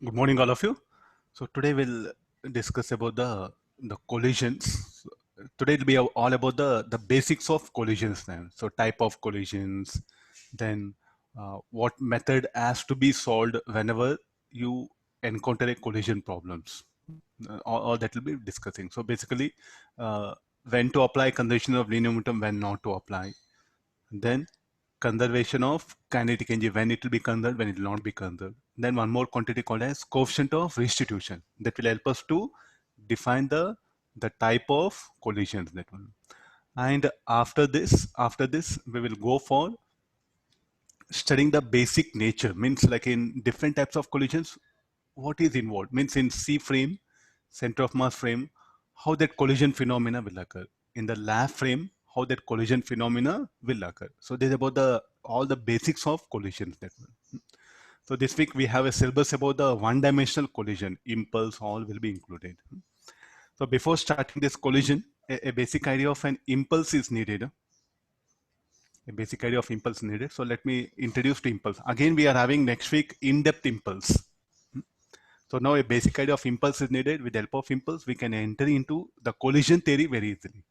Good morning, all of you. So today we'll discuss about the collisions. Today it'll be all about the basics of collisions. Then, so type of collisions, then what method has to be solved whenever you encounter a collision problems. All that will be discussing. So basically, when to apply conservation of linear momentum, when not to apply. Then conservation of kinetic energy, when it will be conserved, when it will not be conserved. Then one more quantity called as coefficient of restitution that will help us to define the type of collisions that one. And after this we will go for studying the basic nature, means like in different types of collisions what is involved, means in C frame, center of mass frame, how that collision phenomena will occur, in the lab frame how that collision phenomena will occur. So this is about the all the basics of collisions that one. So this week we have a syllabus about the one-dimensional collision, impulse, all will be included. So before starting this collision, a basic idea of an impulse is needed. A basic idea of impulse needed. So let me introduce to impulse. Again, we are having next week in-depth impulse. So now a basic idea of impulse is needed. With the help of impulse, we can enter into the collision theory very easily.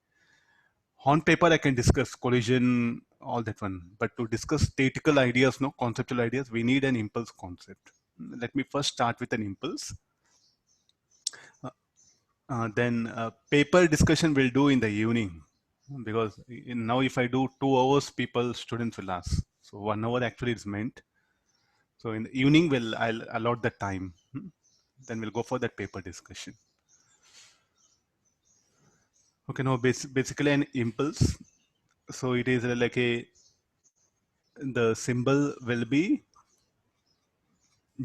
On paper, I can discuss collision, all that one. But to discuss theoretical ideas, no conceptual ideas, we need an impulse concept. Let me first start with an impulse. Then paper discussion we'll do in the evening, because now if I do 2 hours, students will ask. So 1 hour actually is meant. So in the evening, I'll allot the time. Then we'll go for that paper discussion. Okay, now basically an impulse. So it is like the symbol will be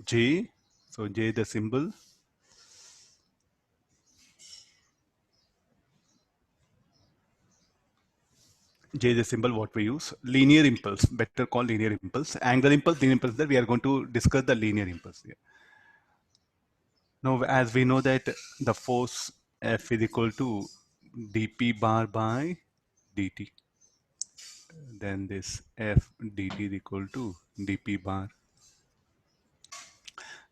J. So J the symbol. J is the symbol what we use. Linear impulse, better called linear impulse. Angular impulse, linear impulse, that we are going to discuss the linear impulse here. Now, as we know that the force F is equal to dp bar by dt. Then this F dt is equal to dp bar.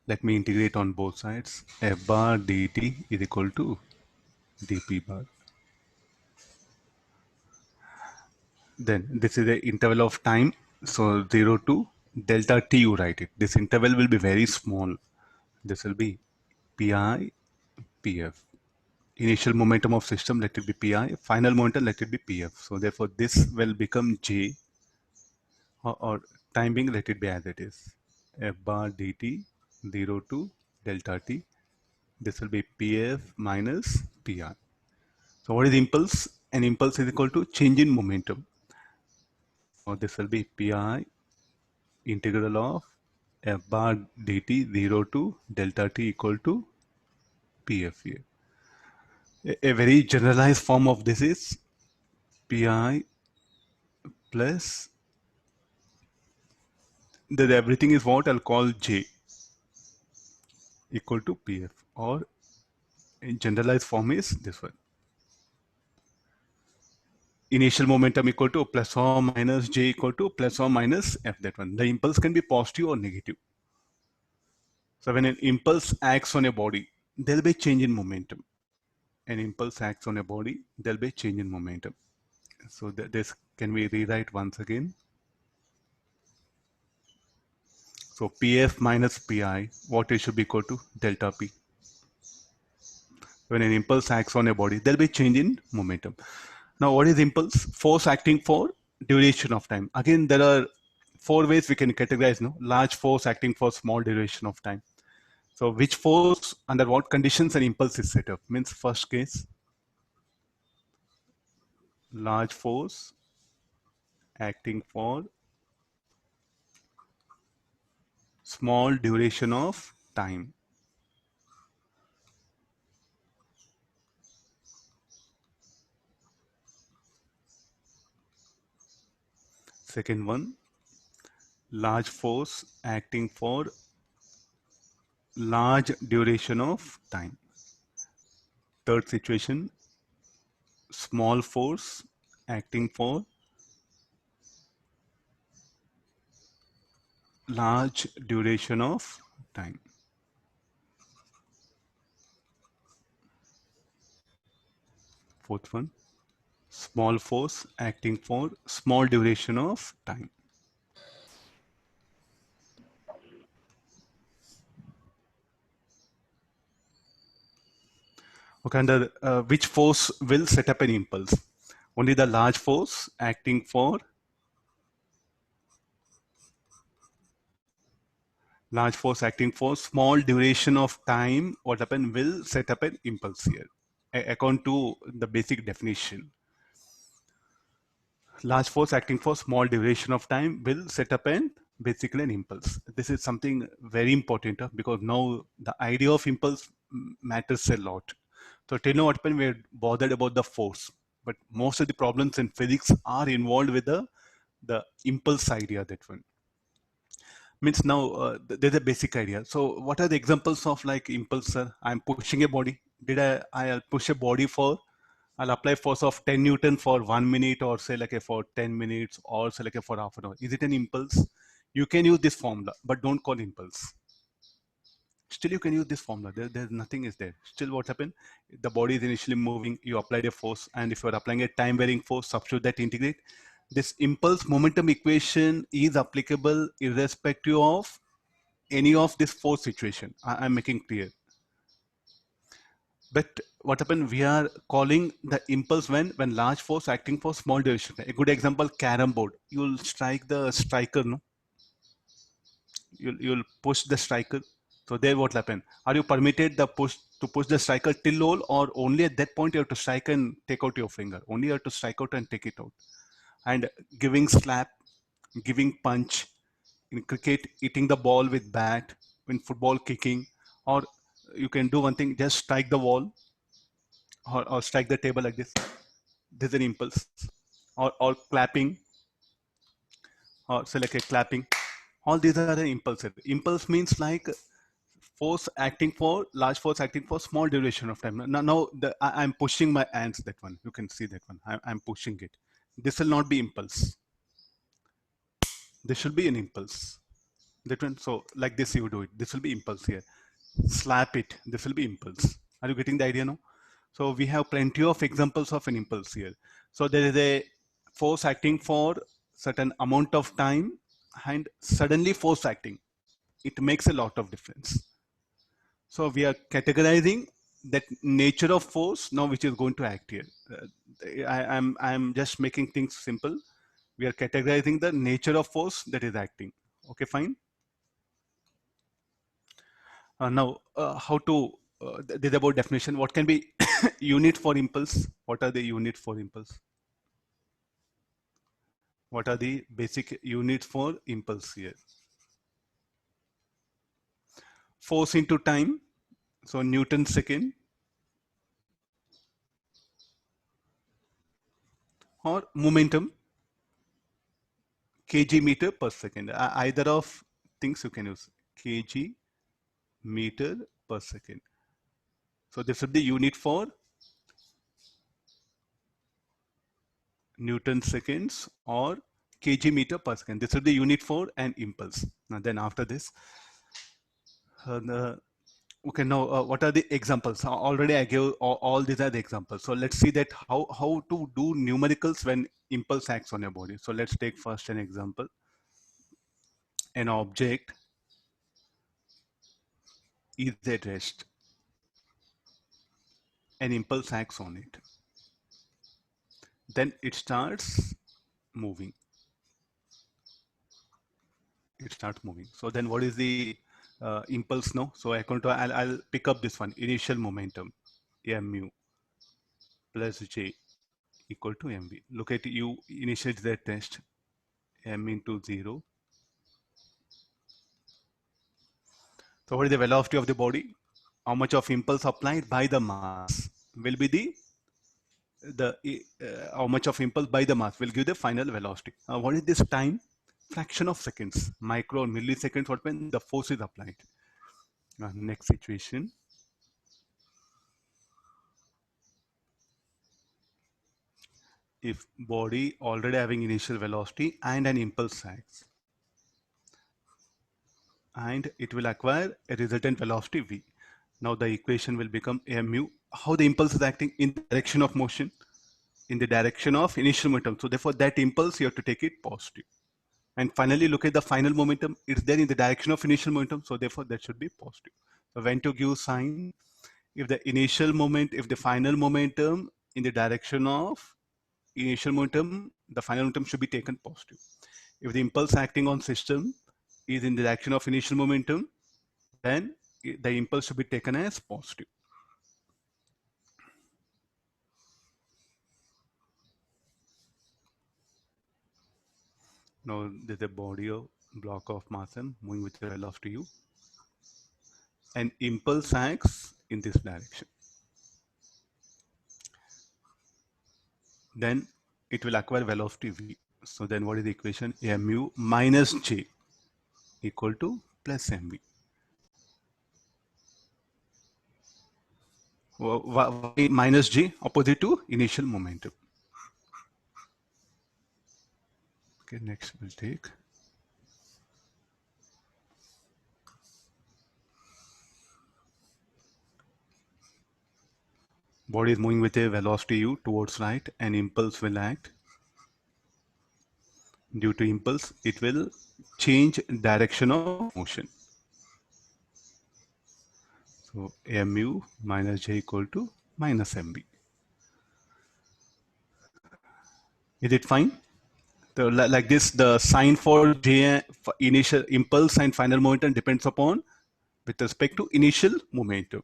Let me integrate on both sides. F bar dt is equal to dp bar. Then this is the interval of time. So 0 to delta t, you write it. This interval will be very small. This will be pi pf. Initial momentum of system, let it be pi. Final momentum, let it be pf. So therefore this will become j, or time being, let it be as it is. F bar dt 0 to delta t. This will be pf minus pi. So what is impulse? An impulse is equal to change in momentum. Now this will be pi integral of f bar dt 0 to delta t equal to pf here. A very generalized form of this is pi plus that everything is what I'll call j equal to pf, or in generalized form is this one. Initial momentum equal to plus or minus j equal to plus or minus f, that one. The impulse can be positive or negative. So when an impulse acts on a body, there'll be a change in momentum. An impulse acts on a body, there'll be a change in momentum. So this can we rewrite once again. So pf minus pi, what it should be equal to delta p. When an impulse acts on a body, there'll be a change in momentum. Now, what is impulse? Force acting for duration of time. Again, there are 4 ways we can categorize. No, large force acting for small duration of time. So, which force, under what conditions an impulse is set up? Means first case, large force acting for small duration of time. Second one, large force acting for large duration of time. Third situation, small force acting for large duration of time. Fourth one, small force acting for small duration of time. Okay, under which force will set up an impulse? Only the large force acting for small duration of time, what happen will set up an impulse here. According to the basic definition, large force acting for small duration of time will set up an basically an impulse. This is something very important because now the idea of impulse matters a lot. So till now what happened, we're bothered about the force, but most of the problems in physics are involved with the impulse idea. That one means now there's a basic idea. So what are the examples of like impulse, sir? I'm pushing a body. I'll push a body for, I'll apply force of 10 Newton for 1 minute, or say like a for 10 minutes, or say like a for half an hour. Is it an impulse? You can use this formula, but don't call impulse. Still you can use this formula. There's nothing is there. Still what happened? The body is initially moving, you applied a force, and if you're applying a time varying force, substitute that, integrate. This impulse momentum equation is applicable irrespective of any of this force situation. I'm making clear. But what happened? We are calling the impulse when large force acting for small duration. A good example, carom board. You'll strike the striker, no? You'll push the striker. So there, what happen? Are you permitted the push to push the striker till hole, or only at that point you have to strike and take out your finger? Only you have to strike out and take it out. And giving slap, giving punch, in cricket, hitting the ball with bat, in football, kicking, or you can do one thing, just strike the wall, or strike the table like this. This is an impulse. Or clapping, or say like a clapping. All these are the impulsive. Impulse means like large force acting for small duration of time. Now I'm pushing my hands, that one. You can see that one. I'm pushing it. This will not be impulse. This should be an impulse. That one. So like this you do it. This will be impulse here. Slap it. This will be impulse. Are you getting the idea now? So we have plenty of examples of an impulse here. So there is a force acting for certain amount of time, and suddenly force acting. It makes a lot of difference. So we are categorizing that nature of force now, which is going to act here. I'm just making things simple. We are categorizing the nature of force that is acting. Okay, fine. Now, how to, this is about definition. What can be unit for impulse? What are the units for impulse? What are the basic units for impulse here? Force into time, so Newton second, or momentum, kg meter per second. Either of things you can use, kg meter per second. So this is the unit for Newton seconds or kg meter per second. This is the unit for an impulse. Now then after this, okay, now what are the examples? Already I gave all these are the examples. So let's see that how to do numericals when impulse acts on your body. So let's take first an example. An object is at rest. An impulse acts on it. Then it starts moving. It starts moving. So then what is the impulse now? So I'll pick up this one, initial momentum, mu plus j equal to mv. Look at you initiate the test, m into 0. So what is the velocity of the body? How much of impulse applied by the mass will be the how much of impulse by the mass will give the final velocity. What is this time? Fraction of seconds, micro milliseconds, what when the force is applied. Next situation. If body already having initial velocity and an impulse acts, and it will acquire a resultant velocity v. Now the equation will become mu. How the impulse is acting in the direction of motion, in the direction of initial momentum. So therefore that impulse you have to take it positive. And finally look at the final momentum. It's there in the direction of initial momentum. So therefore that should be positive. So when to give sign, if the initial moment, if the final momentum in the direction of initial momentum, the final momentum should be taken positive. If the impulse acting on system is in the direction of initial momentum, then the impulse should be taken as positive. Now there's a body of block of mass m moving with the velocity u, and impulse acts in this direction. Then it will acquire velocity v. So then what is the equation? Mu minus j equal to plus mv. Why minus j? Opposite to initial momentum. Okay, next we'll take body is moving with a velocity u towards right, and impulse will act. Due to impulse, it will change direction of motion. So mu minus j equal to minus mv. Is it fine? So like this, the sign for j for initial impulse and final momentum depends upon with respect to initial momentum.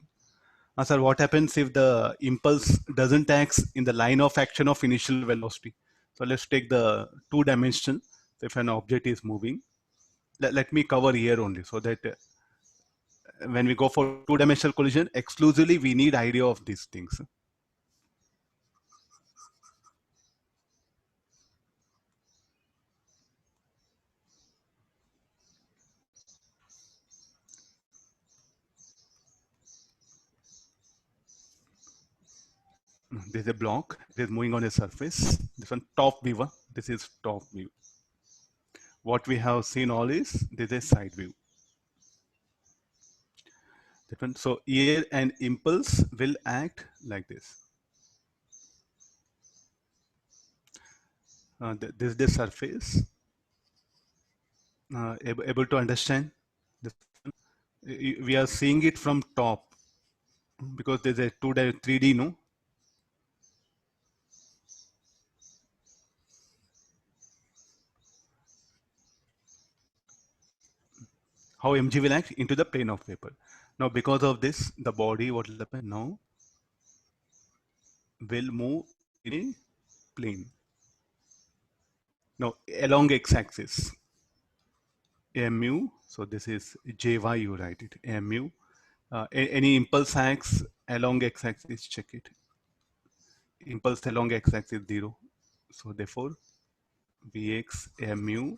Sir, what happens if the impulse doesn't act in the line of action of initial velocity? So let's take the two dimension. So if an object is moving, let me cover here only so that when we go for two-dimensional collision, exclusively we need idea of these things. There's a block. It is moving on a surface. This one top view. This is top view. What we have seen all is this is side view. Different. So here an impulse will act like this. This is the surface. Able to understand this? We are seeing it from top because there's a 2D, 3D, no? How mg will act into the plane of vapor. Now, because of this, the body, what will happen now, will move in a plane. Now, along x-axis, mu, so this is jy, you write it, mu. Any impulse acts along x-axis, check it. Impulse along x-axis 0. So therefore, Vx mu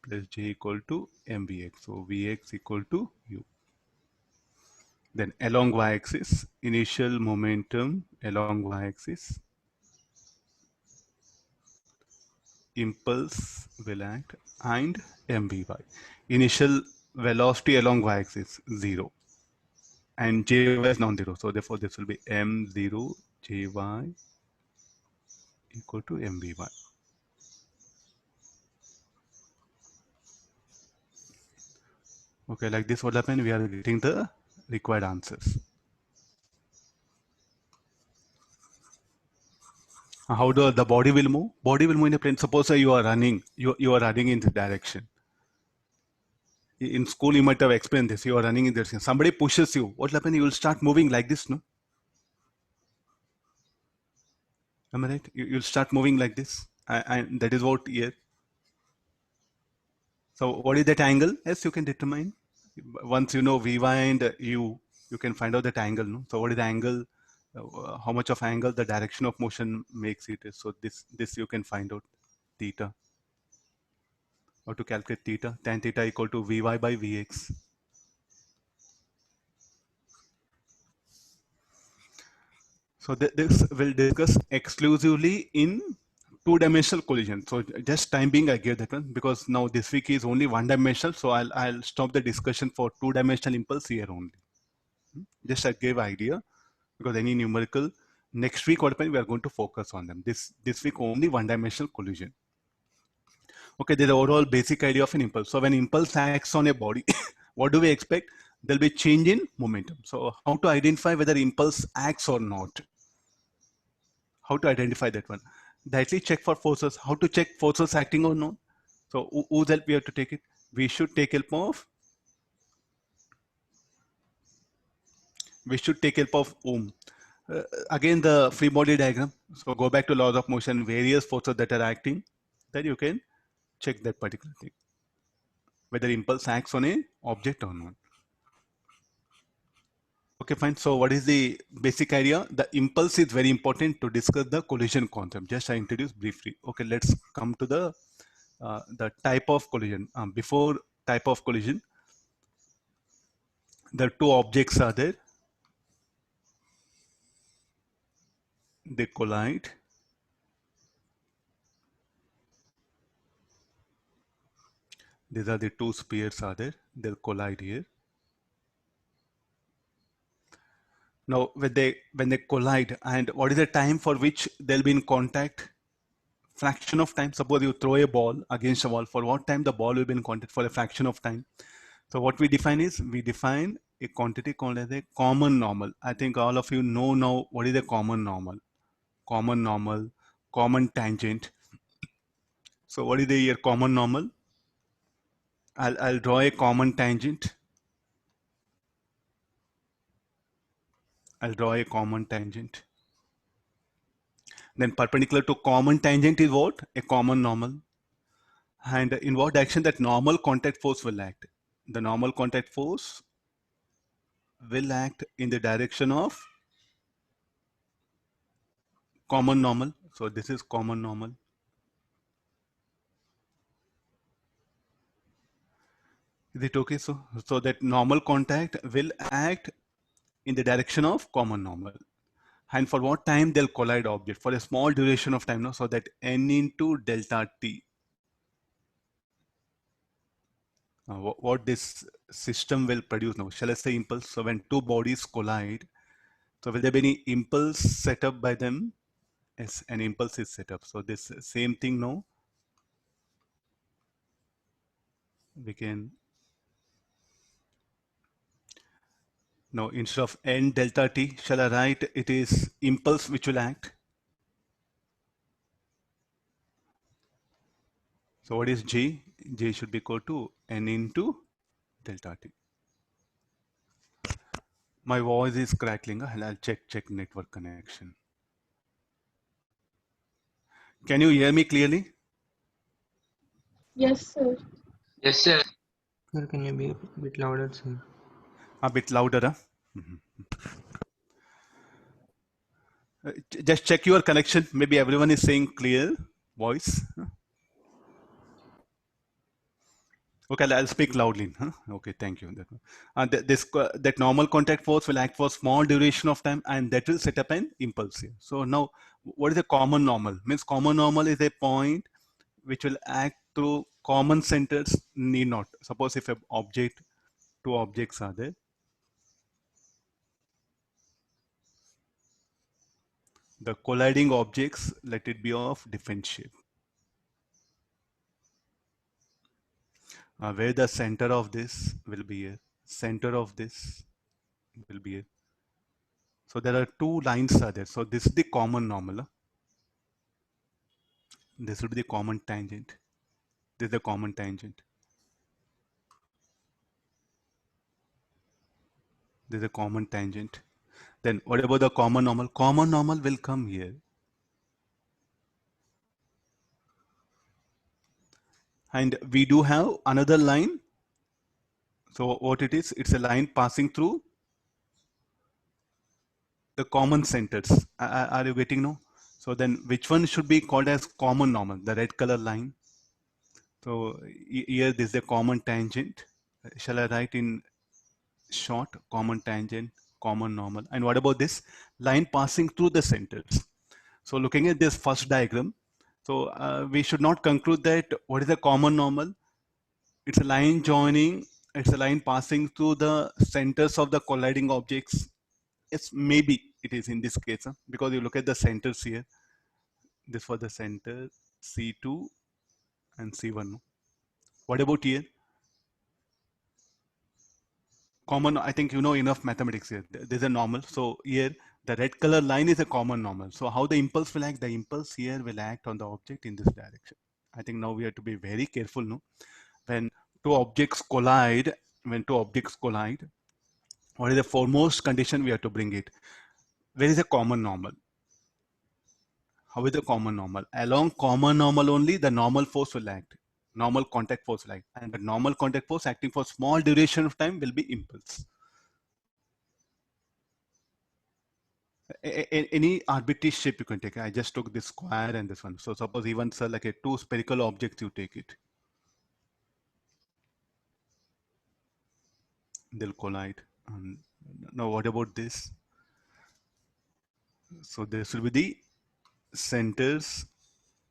plus j equal to mvx. So Vx equal to u. Then along y-axis, initial momentum along y-axis, impulse will act, and mvy. Initial velocity along y-axis 0, and jy is non-zero. So therefore, this will be m0 jy equal to mvy. Okay, like this, what happened? We are getting the required answers. How the body will move? Body will move in a plane. Suppose you are running. You are running in this direction. In school, you might have explained this. You are running in this direction. Somebody pushes you. What will happen? You will start moving like this, no? Am I right? You'll start moving like this, and that is what here. So what is that angle? Yes, you can determine. Once you know Vy and U, you can find out that angle. No? So what is the angle? How much of angle the direction of motion makes it? So this you can find out theta. How to calculate theta? Tan theta equal to Vy by Vx. So this will discuss exclusively in two-dimensional collision. So just time being, I gave that one because now this week is only one-dimensional. So I'll stop the discussion for two-dimensional impulse here only. Just I gave idea, because any numerical, next week what we are going to focus on them. This week only one-dimensional collision. Okay, there's the overall basic idea of an impulse. So when impulse acts on a body, what do we expect? There'll be change in momentum. So how to identify whether impulse acts or not? How to identify that one? Directly check for forces. How to check forces acting or not? So whose help we have to take it? We should take help of Ohm. Again, the free body diagram. So go back to laws of motion, various forces that are acting. Then you can check that particular thing, whether impulse acts on a object or not. Okay, fine. So what is the basic idea? The impulse is very important to discuss the collision concept. Just I introduced briefly. Okay, let's come to the type of collision. Before type of collision, the two objects are there. They collide. These are the two spheres are there. They'll collide here. Now, when they collide, and what is the time for which they'll be in contact? Fraction of time. Suppose you throw a ball against a wall. For what time the ball will be in contact? For a fraction of time. So what we define is, we define a quantity called as a common normal. I think all of you know now what is a common normal. Common normal, common tangent. So what is the here common normal? I'll draw a common tangent. I'll draw a common tangent. Then perpendicular to common tangent is what? A common normal. And in what direction that normal contact force will act? The normal contact force will act in the direction of common normal. So this is common normal. Is it okay? So that normal contact will act in the direction of common normal. And for what time they'll collide object? For a small duration of time, no? So that n into delta t. What this system will produce now? Shall I say impulse? So when two bodies collide, so will there be any impulse set up by them? Yes, an impulse is set up. So this same thing now, we can, now instead of n delta t, shall I write it is impulse which will act? So what is J? J should be equal to n into delta t. My voice is crackling. I'll check network connection. Can you hear me clearly? Yes, sir. Yes, sir. Sir, can you be a bit louder, sir? A bit louder, huh? Just check your connection. Maybe everyone is saying clear voice. Okay, I'll speak loudly. Huh? Okay, thank you. That normal contact force will act for small duration of time, and that will set up an impulse here. So now, what is a common normal? Means common normal is a point which will act through common centers need not. Suppose if two objects are there. The colliding objects, let it be of different shape. Where the center of this will be here. Center of this will be here. So there are two lines are there. So this is the common normal. This will be the common tangent. This is the common tangent. This is a common tangent. Then what about the common normal? Common normal will come here. And we do have another line. So what it is, it's a line passing through the common centers. Are you getting now? So then which one should be called as common normal? The red color line. So here this is the common tangent. Shall I write in short? Common tangent, common normal. And what about this line passing through the centers? So looking at this first diagram, so we should not conclude that what is the common normal? It's a line joining It's a line passing through the centers of the colliding objects. It's maybe it is in this case, because you look at the centers here. This was the center C2 and C1. No? What about here? Common, I think you know enough mathematics here. There's a normal. So here the red color line is a common normal. So how the impulse will act? The impulse here will act on the object in this direction. I think now we have to be very careful. No, when two objects collide, what is the foremost condition we have to bring it? Where is a common normal? How is the common normal? Along common normal only, the normal force will act. Normal contact force will act. And the normal contact force acting for small duration of time will be impulse. Any arbitrary shape you can take. I just took this square and this one. So suppose even sir, like a two spherical objects, you take it. They'll collide. Now what about this? So this will be the centers.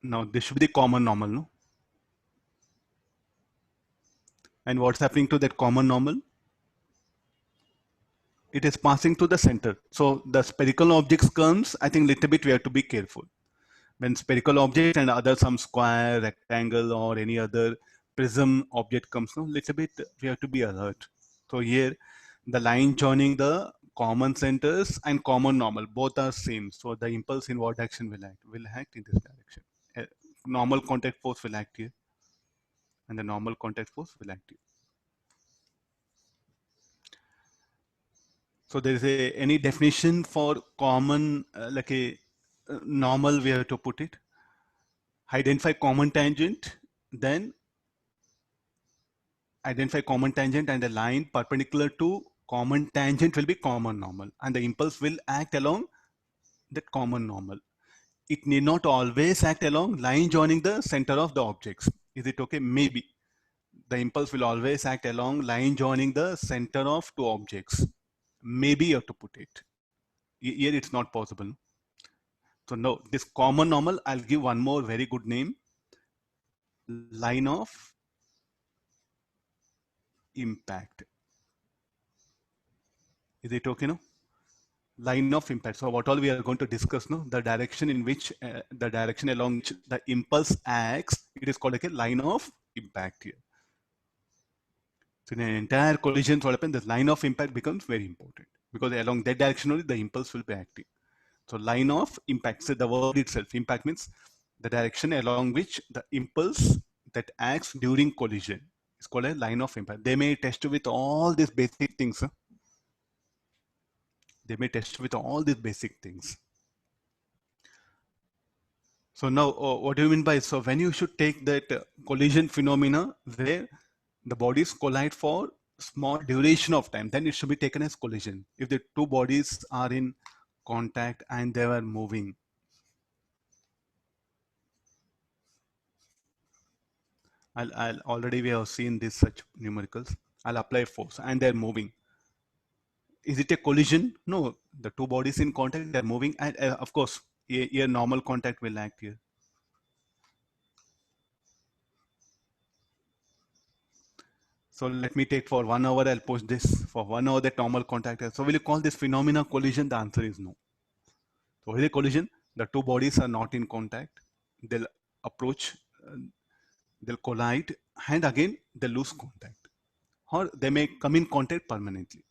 Now this should be the common normal, no? And what's happening to that common normal? It is passing to the center. So the spherical objects comes, I think little bit we have to be careful. When spherical object and other some square, rectangle or any other prism object comes, no, little bit we have to be alert. So here the line joining the common centers and common normal, both are same. So the impulse in what direction will act? Will act in this direction. Normal contact force will act here and the normal contact force will act here. So there is any definition for common, like a normal, we have to put it. Identify common tangent, then identify common tangent and a line perpendicular to common tangent will be common normal and the impulse will act along that common normal. It need not always act along line joining the center of the objects. Is it okay? Maybe. The impulse will always act along line joining the center of two objects. Maybe you have to put it. Here it's not possible. So no, this common normal, I'll give one more very good name. Line of impact. Is it okay? No? Line of impact. So what all we are going to discuss, no, the direction in which the direction along which the impulse acts, it is called like a line of impact here. So in an entire collision, what happens? The line of impact becomes very important because along that direction only the impulse will be acting. So line of impact. So the word itself, impact means the direction along which the impulse that acts during collision is called a line of impact. They may test with all these basic things. Huh? They may test with all these basic things. So now, what do you mean by, so when you should take that collision phenomena where the bodies collide for small duration of time, then it should be taken as collision. If the two bodies are in contact and they were moving, I'll already we have seen this such numericals. I'll apply force and they're moving. Is it a collision? No, the two bodies in contact, they're moving, and of course, here normal contact will act here. So let me take for 1 hour, I'll post this for 1 hour that normal contact. So will you call this phenomena collision? The answer is no. So what is a collision? The two bodies are not in contact. They'll approach, they'll collide, and again they lose contact. Or they may come in contact permanently.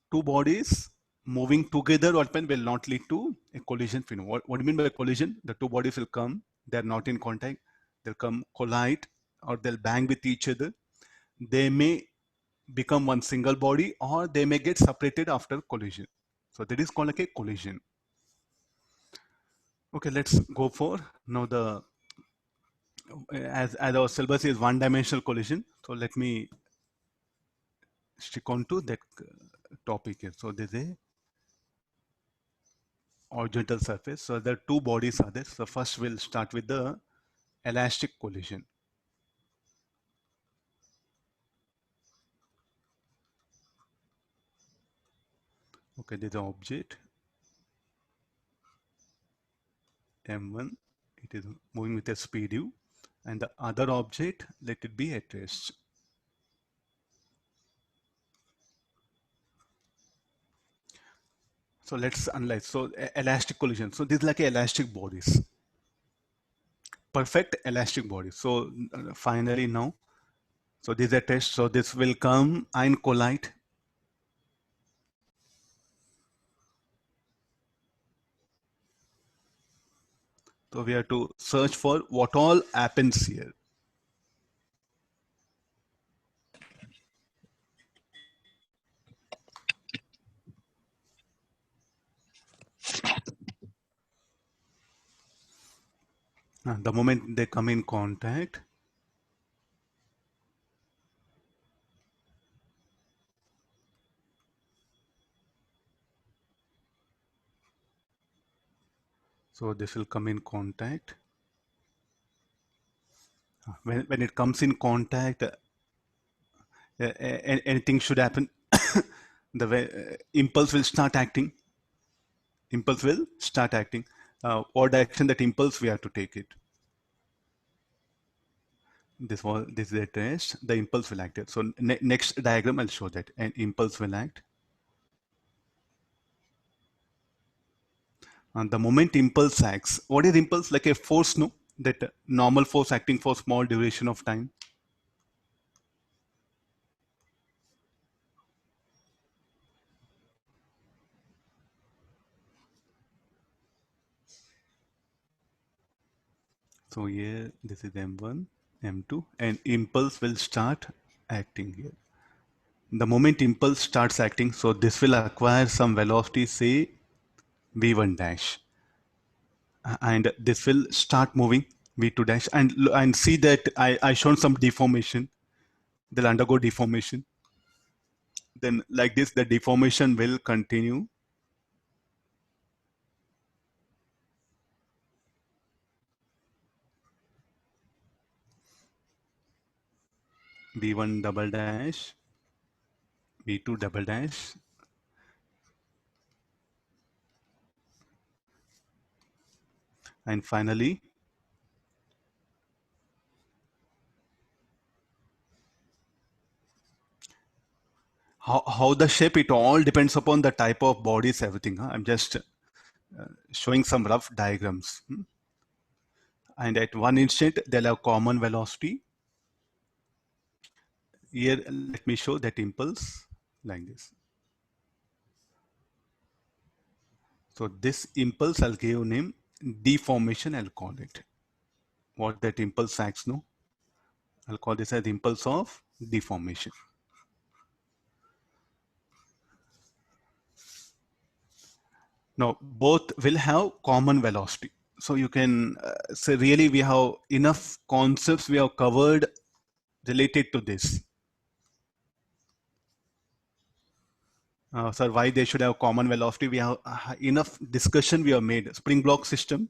Two bodies moving together will not lead to a collision phenomenon. What do you mean by collision? The two bodies will come, they're not in contact, they'll come collide or they'll bang with each other. They may become one single body or they may get separated after collision. So that is called like a collision. Okay, let's go for now the, as our syllabus is one-dimensional collision. So let me stick on to that topic here. So there's a horizontal surface. So there are two bodies are there. So first we'll start with the elastic collision. Okay, there's an object m1. It is moving with a speed u, and the other object, let it be at rest. So let's analyze. So elastic collision. So this is like elastic bodies, perfect elastic bodies. So finally now, so this is a test. So this will come and collide. So we have to search for what all happens here. The moment they come in contact, so this will come in contact. When it comes in contact, anything should happen. The way, impulse will start acting. Impulse will start acting. What direction that impulse we have to take it. This is a test. The impulse will act. So next diagram I'll show that an impulse will act. And the moment impulse acts, what is impulse? Like a force, no? That normal force acting for small duration of time. So here, this is M1, M2, and impulse will start acting here. The moment impulse starts acting, so this will acquire some velocity, say V1 dash. And this will start moving V2 dash. And see that I shown some deformation. They'll undergo deformation. Then like this, the deformation will continue. V1 double dash, V2 double dash. And finally, how the shape, it all depends upon the type of bodies, everything. I'm just showing some rough diagrams. And at one instant, they'll have common velocity. Here, let me show that impulse like this. So this impulse, I'll give name deformation, I'll call it. What that impulse acts, no? I'll call this as impulse of deformation. Now, both will have common velocity. So you can say really we have enough concepts we have covered related to this. Sir, why they should have common velocity? We have enough discussion we have made. Spring block system.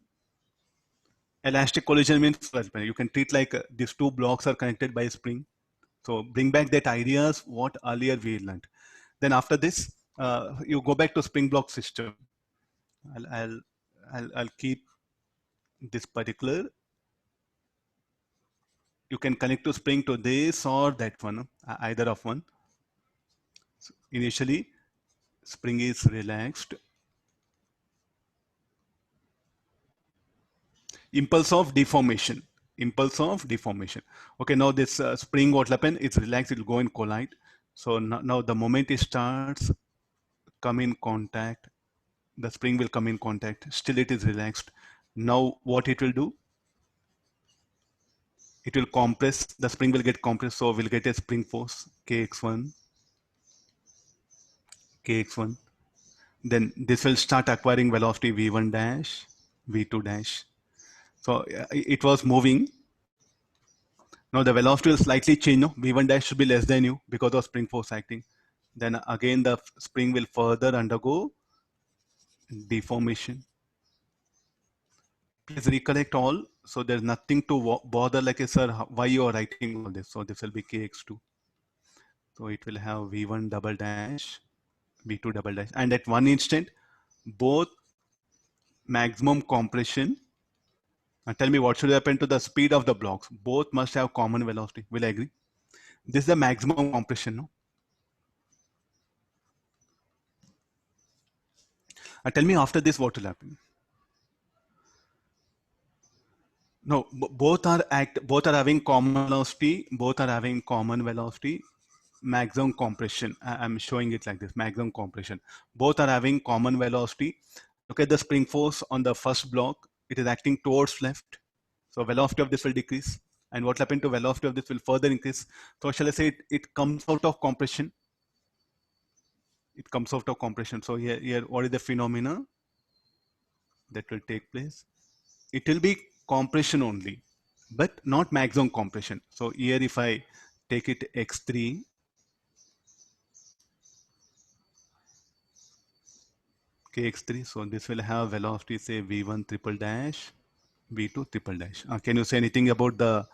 Elastic collision means you can treat like these two blocks are connected by a spring. So bring back that ideas what earlier we learned. Then after this, you go back to spring block system. I'll keep this particular. You can connect to spring to this or that one, either of one. So initially, spring is relaxed. Impulse of deformation. Impulse of deformation. Okay, now this spring what will happen? It's relaxed. It will go and collide. So now the moment it starts come in contact, the spring will come in contact. Still, it is relaxed. Now, what it will do? It will compress. The spring will get compressed. So we'll get a spring force kx1, kx1. Then this will start acquiring velocity v1 dash, v2 dash. So it was moving. Now the velocity will slightly change. No? V1 dash should be less than u because of spring force acting. Then again the spring will further undergo deformation. Please recollect all. So there's nothing to bother like, sir, why you are writing all this? So this will be kx2. So it will have v1 double dash, v2 double dash. And at one instant, both maximum compression. And tell me what should happen to the speed of the blocks. Both must have common velocity. Will I agree? This is the maximum compression. No? Tell me after this what will happen. No, both are having common velocity, both are having common velocity, maximum compression. I'm showing it like this, maximum compression. Both are having common velocity. Look at the spring force on the first block. It is acting towards left. So velocity of this will decrease. And what happened to velocity of this will further increase. So shall I say it comes out of compression? It comes out of compression. So here what is the phenomena that will take place? It will be compression only, but not maximum compression. So here if I take it x3, kx3, so this will have velocity say v1 triple dash, v2 triple dash. Can you say anything about the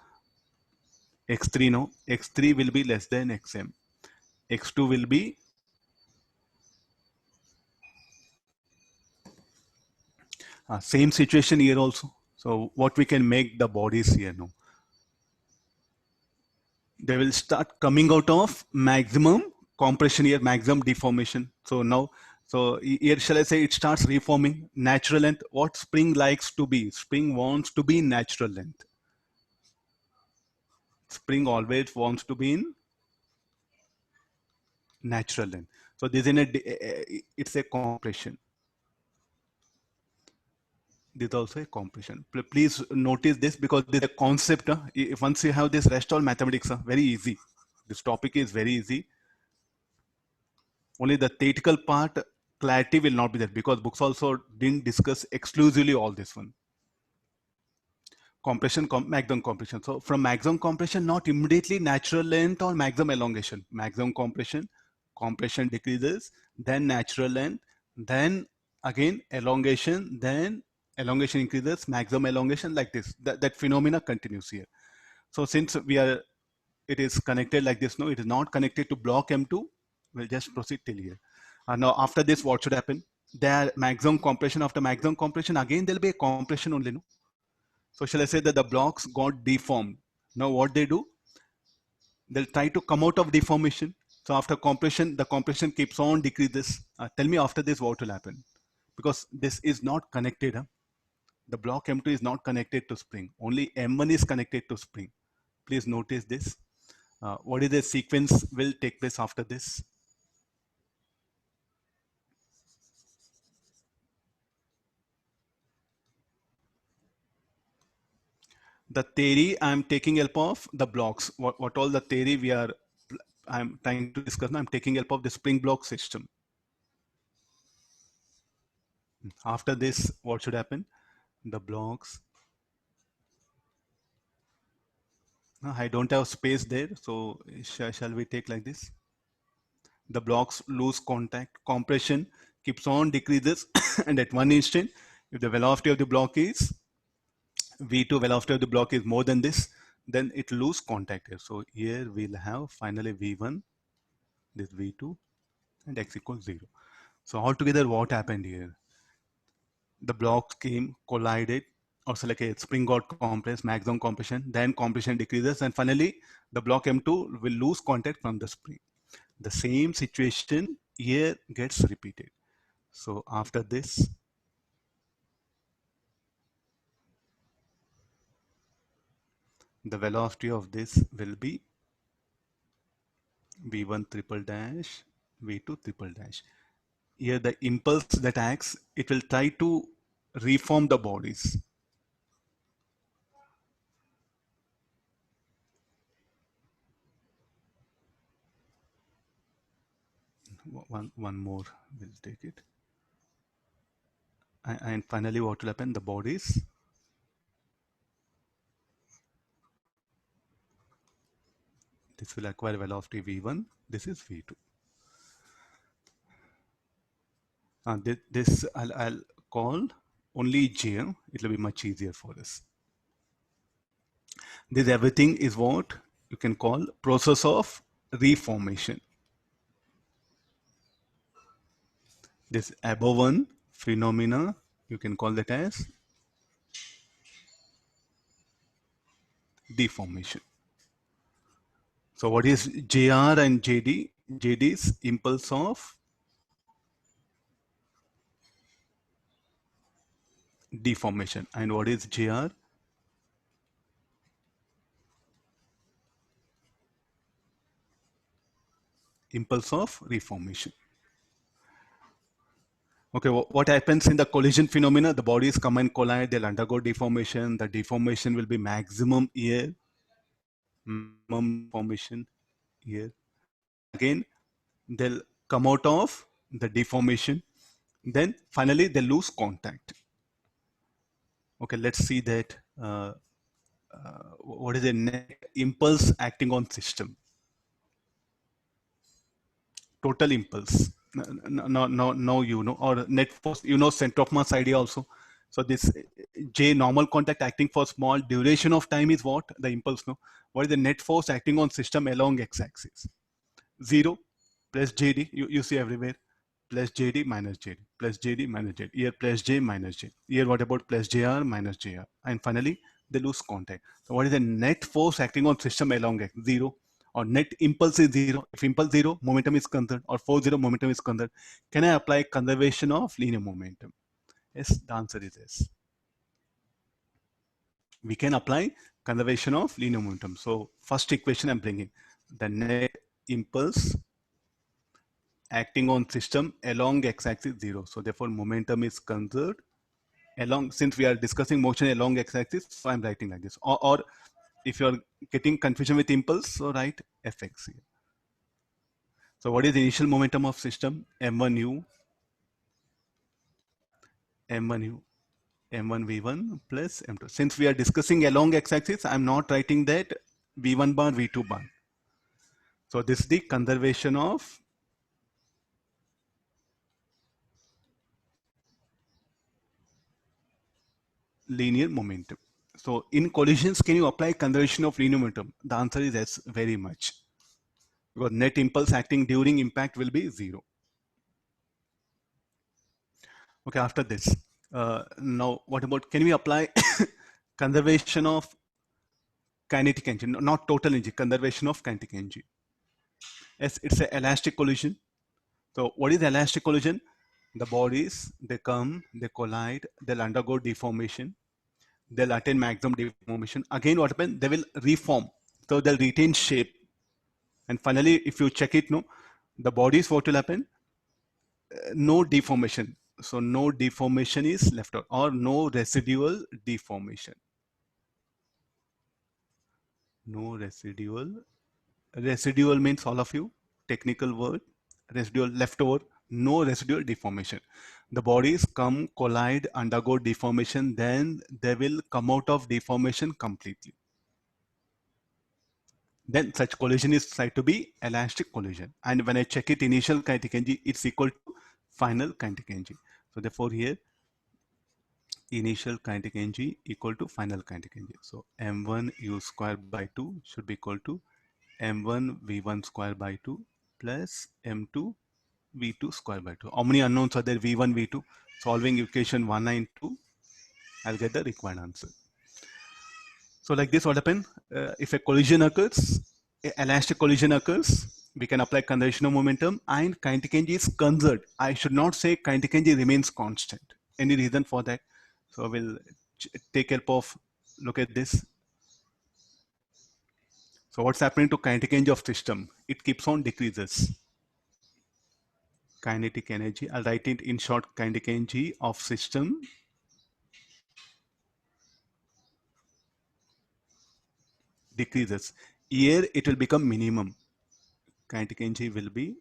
x3? No, x3 will be less than xm. x2 will be same situation here also. So what we can make the bodies here now? They will start coming out of maximum compression here, maximum deformation. So now, so here shall I say it starts reforming natural length. What spring likes to be? Spring wants to be in natural length. Spring always wants to be in natural length. So this in it's a compression. This is also a compression. Please notice this because this is a concept. If once you have this rest all mathematics, very easy. This topic is very easy. Only the theoretical part clarity will not be there because books also didn't discuss exclusively all this one. Compression, maximum compression. So from maximum compression, not immediately natural length or maximum elongation. Maximum compression, compression decreases, then natural length, then again elongation, then elongation increases, maximum elongation, like this. That phenomena continues here. So since it is connected like this, no, it is not connected to block M2. We'll just proceed till here. Now after this, what should happen? There maximum compression. After maximum compression, again there'll be a compression only, no? So shall I say that the blocks got deformed? Now what they do? They'll try to come out of deformation. So after compression, the compression keeps on decreases. Tell me after this what will happen? Because this is not connected. The block M2 is not connected to spring. Only M1 is connected to spring. Please notice this. What is the sequence will take place after this? The theory I'm taking help of the blocks. What all the theory I'm trying to discuss now, I'm taking help of the spring block system. After this, what should happen? The blocks. I don't have space there, so shall we take like this? The blocks lose contact, compression keeps on decreases, and at one instant, if the velocity of the block is V2, velocity of the block is more than this, then it lose contact here. So here we'll have finally V1, this V2, and x equals 0. So altogether, what happened here? The blocks came, collided, or so like a spring got compressed, maximum compression, then compression decreases, and finally the block M2 will lose contact from the spring. The same situation here gets repeated. So after this, the velocity of this will be V1 triple dash, V2 triple dash. Here the impulse that acts, it will try to reform the bodies. One more, we'll take it. And finally, what will happen? The bodies. This will acquire velocity V1. This is V2. This I'll call only J. It will be much easier for us. This everything is what you can call process of reformation. This above one phenomena, you can call that as deformation. So what is JR and JD? JD is impulse of deformation. And what is JR? Impulse of reformation. Okay, what happens in the collision phenomena? The bodies come and collide, they'll undergo deformation. The deformation will be maximum here, minimum deformation here. Again, they'll come out of the deformation. Then finally, they lose contact. Okay, let's see that. What is the net impulse acting on system? Total impulse. No, you know, or net force, you know, center of mass idea also. So this J, normal contact acting for small duration of time, is what? The impulse, no? What is the net force acting on system along x-axis? 0 plus JD, you see everywhere. Plus JD minus JD, plus JD minus JD. Here plus J minus J. Here what about plus JR minus JR? And finally, they lose contact. So what is the net force acting on system along x? 0. Or net impulse is 0. If impulse 0, momentum is conserved. Or force 0, momentum is conserved. Can I apply conservation of linear momentum? Yes, the answer is yes. We can apply conservation of linear momentum. So first equation I'm bringing. The net impulse acting on system along x-axis 0. So therefore momentum is conserved along, since we are discussing motion along x-axis, so I'm writing like this. Or if you're getting confusion with impulse, so write fx here. So what is the initial momentum of system? m1u, m1u, m1 v1 plus m2. Since we are discussing along x-axis, I'm not writing that v1 bar, v2 bar. So this is the conservation of linear momentum. So in collisions, can you apply conservation of linear momentum? The answer is yes, very much. Because net impulse acting during impact will be 0. Okay, after this, now what about, can we apply conservation of kinetic energy? Not total energy, conservation of kinetic energy. Yes, it's an elastic collision. So what is elastic collision? The bodies, they come, they collide, they'll undergo deformation, they'll attain maximum deformation. Again, what happens? They will reform. So they'll retain shape. And finally, if you check it, no, the bodies, what will happen? No deformation. So no deformation is left out, or no residual deformation. No residual. Residual means, all of you, technical word, residual, leftover, no residual deformation. The bodies come, collide, undergo deformation, then they will come out of deformation completely. Then such collision is said to be elastic collision. And when I check it, initial kinetic energy, it's equal to final kinetic energy. So therefore here, initial kinetic energy equal to final kinetic energy. So m1 u square by 2 should be equal to m1 v1 square by 2 plus m2 v2 square by 2. How many unknowns are there? v1, v2. Solving equation 1 and 2, I'll get the required answer. So like this, what happens? If a collision occurs, elastic collision occurs, we can apply conservation of momentum, and kinetic energy is conserved. I should not say kinetic energy remains constant. Any reason for that? So we'll take help of, look at this. So what's happening to kinetic energy of system? It keeps on decreases. Kinetic energy, I'll write it in short, kinetic energy of system decreases. Here it will become minimum. Kinetic energy will be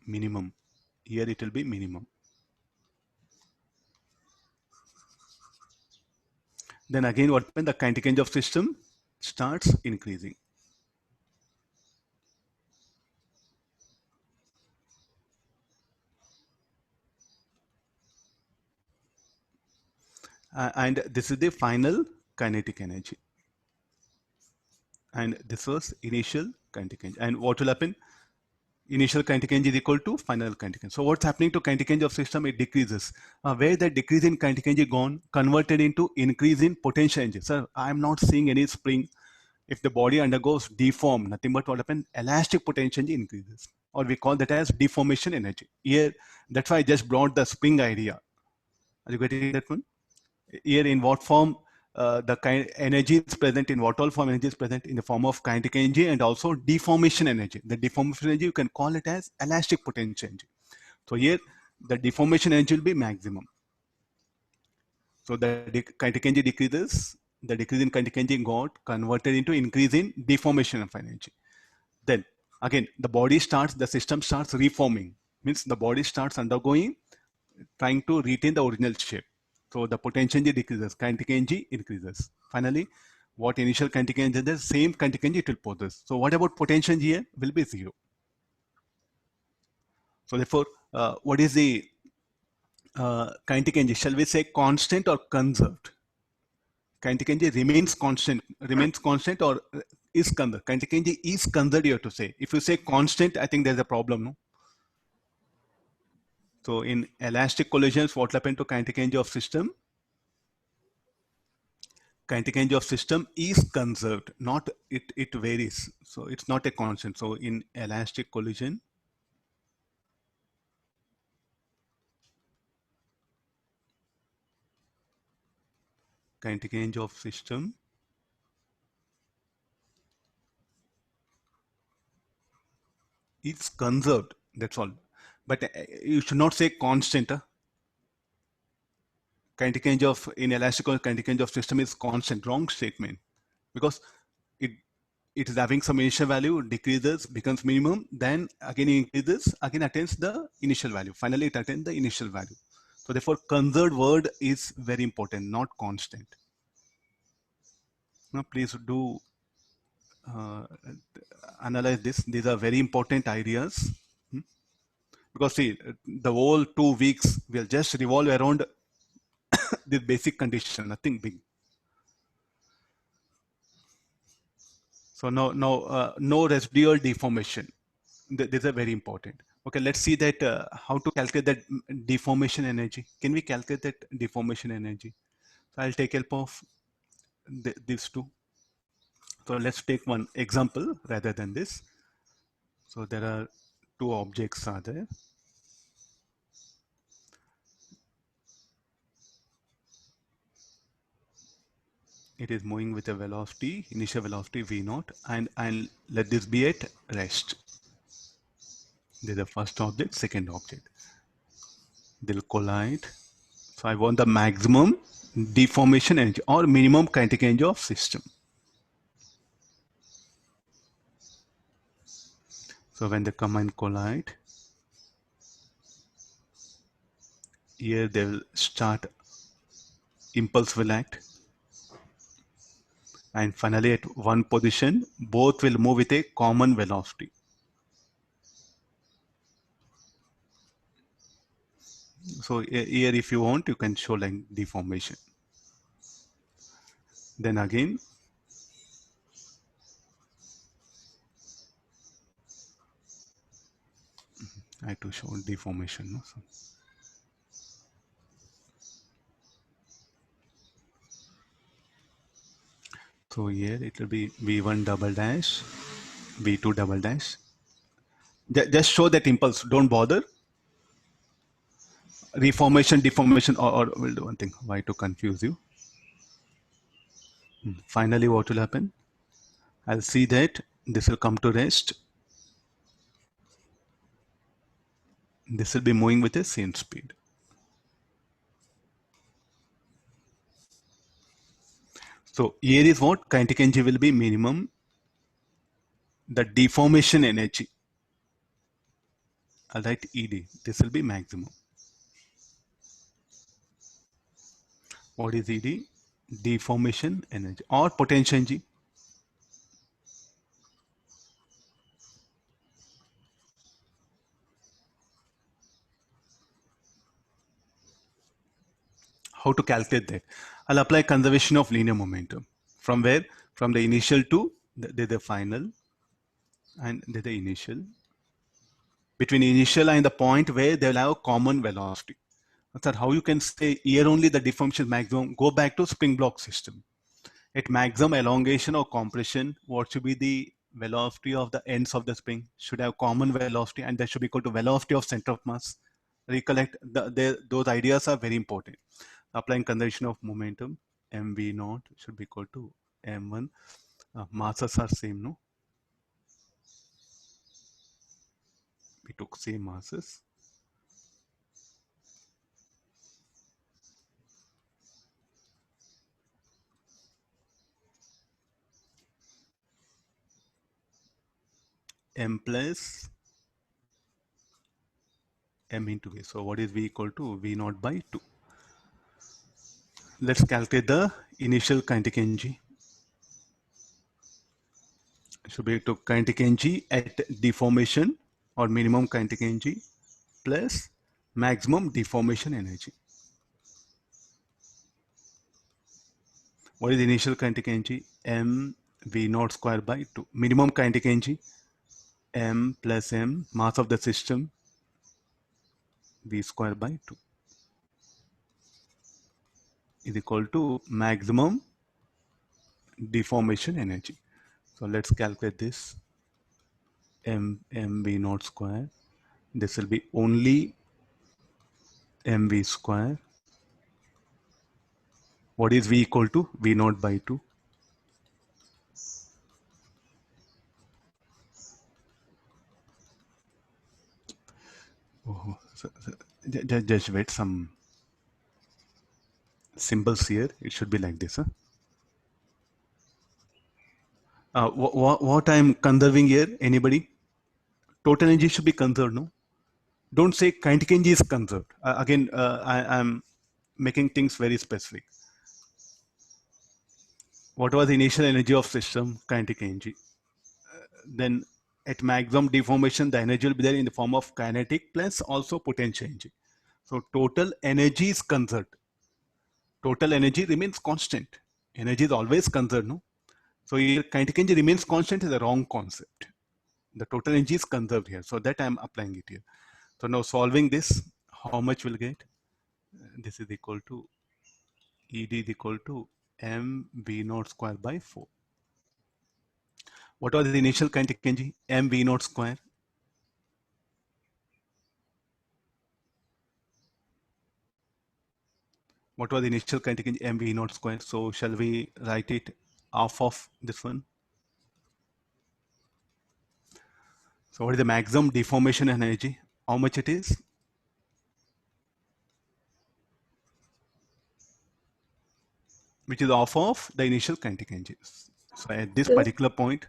minimum. Here it will be minimum. Then again, what happens? The kinetic energy of system starts increasing. And this is the final kinetic energy. And this was initial kinetic energy. And what will happen? Initial kinetic energy is equal to final kinetic energy. So what's happening to kinetic energy of system? It decreases. Where that decrease in kinetic energy gone, converted into increase in potential energy. Sir, I'm not seeing any spring. If the body undergoes deform, nothing but what happens? Elastic potential energy increases. Or we call that as deformation energy. Here, that's why I just brought the spring idea. Are you getting that one? Here, in what form the energy is present, in what all form energy is present, in the form of kinetic energy and also deformation energy. The deformation energy, you can call it as elastic potential energy. So here, the deformation energy will be maximum. So the kinetic energy decreases, the decrease in kinetic energy got converted into increase in deformation of energy. Then again, the system starts reforming. Means the body starts undergoing, trying to retain the original shape. So the potential energy decreases, kinetic energy increases. Finally, what initial kinetic energy, the same kinetic energy it will possess. So what about potential energy here? Will be zero. So therefore, what is the kinetic energy? Shall we say constant or conserved? Kinetic energy remains constant or is conserved. Kinetic energy is conserved, you have to say. If you say constant, I think there's a problem, no? So in elastic collisions, what happened to kinetic energy of system? Kinetic energy of system is conserved, not it varies. So it's not a constant. So in elastic collision, kinetic energy of system is conserved. That's all. But you should not say constant. Kinetic energy of in elastic kinetic energy of system is constant. Wrong statement, because it it is having some initial value, decreases, becomes minimum, then again increases, again attains the initial value. Finally, it attains the initial value. So therefore, conserved word is very important, not constant. Now, please do uh, analyze this. These are very important ideas. Because see, the whole 2 weeks will just revolve around this basic condition, nothing big. So no residual deformation. These are very important. Okay, let's see that how to calculate that deformation energy. Can we calculate that deformation energy? So I'll take help of these two. So let's take one example rather than this. So there are two objects are there. It is moving with a velocity, initial velocity v naught, and let this be at rest. This is the first object, second object. They'll collide. So I want the maximum deformation energy or minimum kinetic energy of system. So when they come and collide, here they will start, impulse will act, and finally at one position, both will move with a common velocity. So here if you want, you can show like deformation. Then again, I have to show deformation. No? So here it will be V1 double dash, V2 double dash. Just show that impulse, don't bother. Reformation, deformation, or we'll do one thing. Why to confuse you? Finally, what will happen? I'll see that this will come to rest. This will be moving with the same speed. So here is what kinetic energy will be minimum. The deformation energy, I'll write ED. This will be maximum. What is ED? Deformation energy or potential energy. How to calculate that? I'll apply conservation of linear momentum. From where? From the initial to the final, and the initial. Between initial and the point where they will have a common velocity. Sir, how you can say here only the deformation maximum? Go back to spring block system. At maximum elongation or compression, what should be the velocity of the ends of the spring? Should have common velocity, and that should be equal to velocity of center of mass, recollect those ideas are very important. Applying conservation of momentum, mv naught should be equal to m1. Masses are same, no? We took same masses. M plus m into v. So what is v equal to? V naught by 2. Let's calculate the initial kinetic energy. Should be to kinetic energy at deformation or minimum kinetic energy plus maximum deformation energy. What is the initial kinetic energy? M v naught square by 2. Minimum kinetic energy m plus m, mass of the system v square by 2 is equal to maximum deformation energy. So let's calculate this. M v naught square. This will be only mv square. What is v equal to? V naught by 2. Oh, just wait, some symbols here. It should be like this. Huh? What I'm conserving here? Anybody? Total energy should be conserved, no? Don't say kinetic energy is conserved. Again, I'm making things very specific. What was the initial energy of system? Kinetic energy. Then at maximum deformation, the energy will be there in the form of kinetic plus also potential energy. So total energy is conserved. Total energy remains constant. Energy is always conserved, no? So here kinetic energy remains constant is a wrong concept. The total energy is conserved here. So that I'm applying it here. So now solving this, how much will get? This is equal to ED is equal to mv naught square by 4. What was the initial kinetic energy? mv naught square. What was the initial kinetic energy? mv naught square. So shall we write it half of this one? So what is the maximum deformation energy? How much it is? Which is half of the initial kinetic energy. So at this particular point,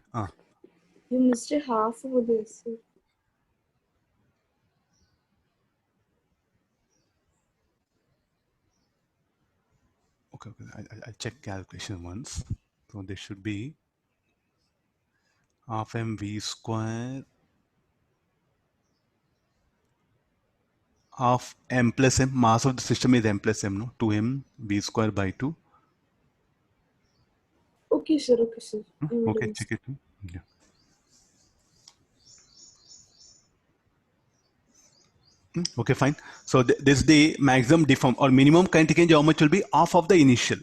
you missed a half over this. okay, I'll check calculation once. So this should be half mv square half m plus m. Mass of the system is m plus m, no? 2m v square by 2. Okay, sir. Okay, sir. Okay, check it. Yeah. Okay, fine. So this is the maximum deform or minimum kinetic energy. How much will be? Half of the initial.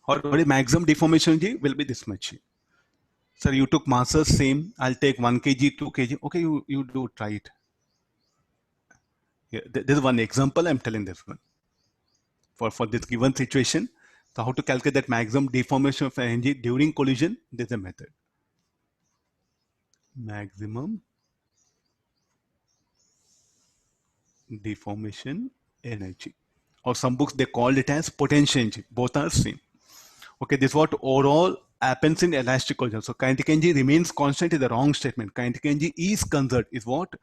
Or what is maximum deformation energy will be this much. Sir, you took masses same. I'll take 1 kg, 2 kg. Okay, you do try it. Yeah, this is one example. I'm telling this one for this given situation. So how to calculate that maximum deformation of energy during collision? There's a method. Maximum deformation energy, or some books they call it as potential energy. Both are same. Okay, this is what overall happens in elastic collision. So kinetic energy remains constant is the wrong statement. Kinetic energy is conserved is what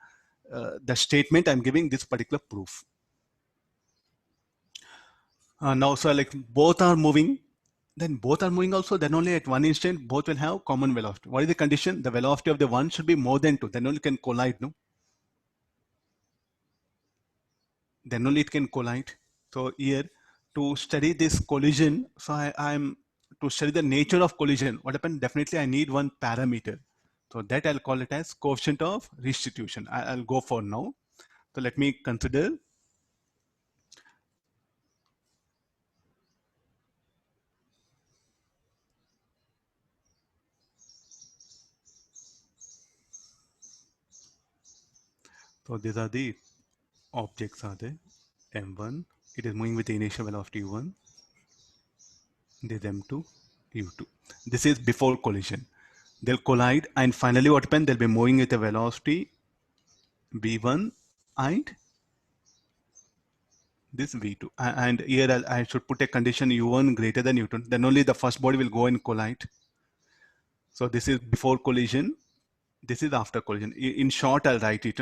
the statement I'm giving this particular proof. Now, so like both are moving, then both are moving also, then only at one instant both will have common velocity. What is the condition? The velocity of the one should be more than 2, then only can collide, no? Then only it can collide. So here to study this collision, so I'm to study the nature of collision, what happened? Definitely I need one parameter. So that I'll call it as coefficient of restitution. I'll go for now. So let me consider so these are the objects are there. M1, it is moving with the initial velocity U1. This M2, U2. This is before collision. They'll collide, and finally what happens? They'll be moving with a velocity V1 and this V2. And here I should put a condition U1 greater than U2. Then only the first body will go and collide. So this is before collision. This is after collision. In short, I'll write it.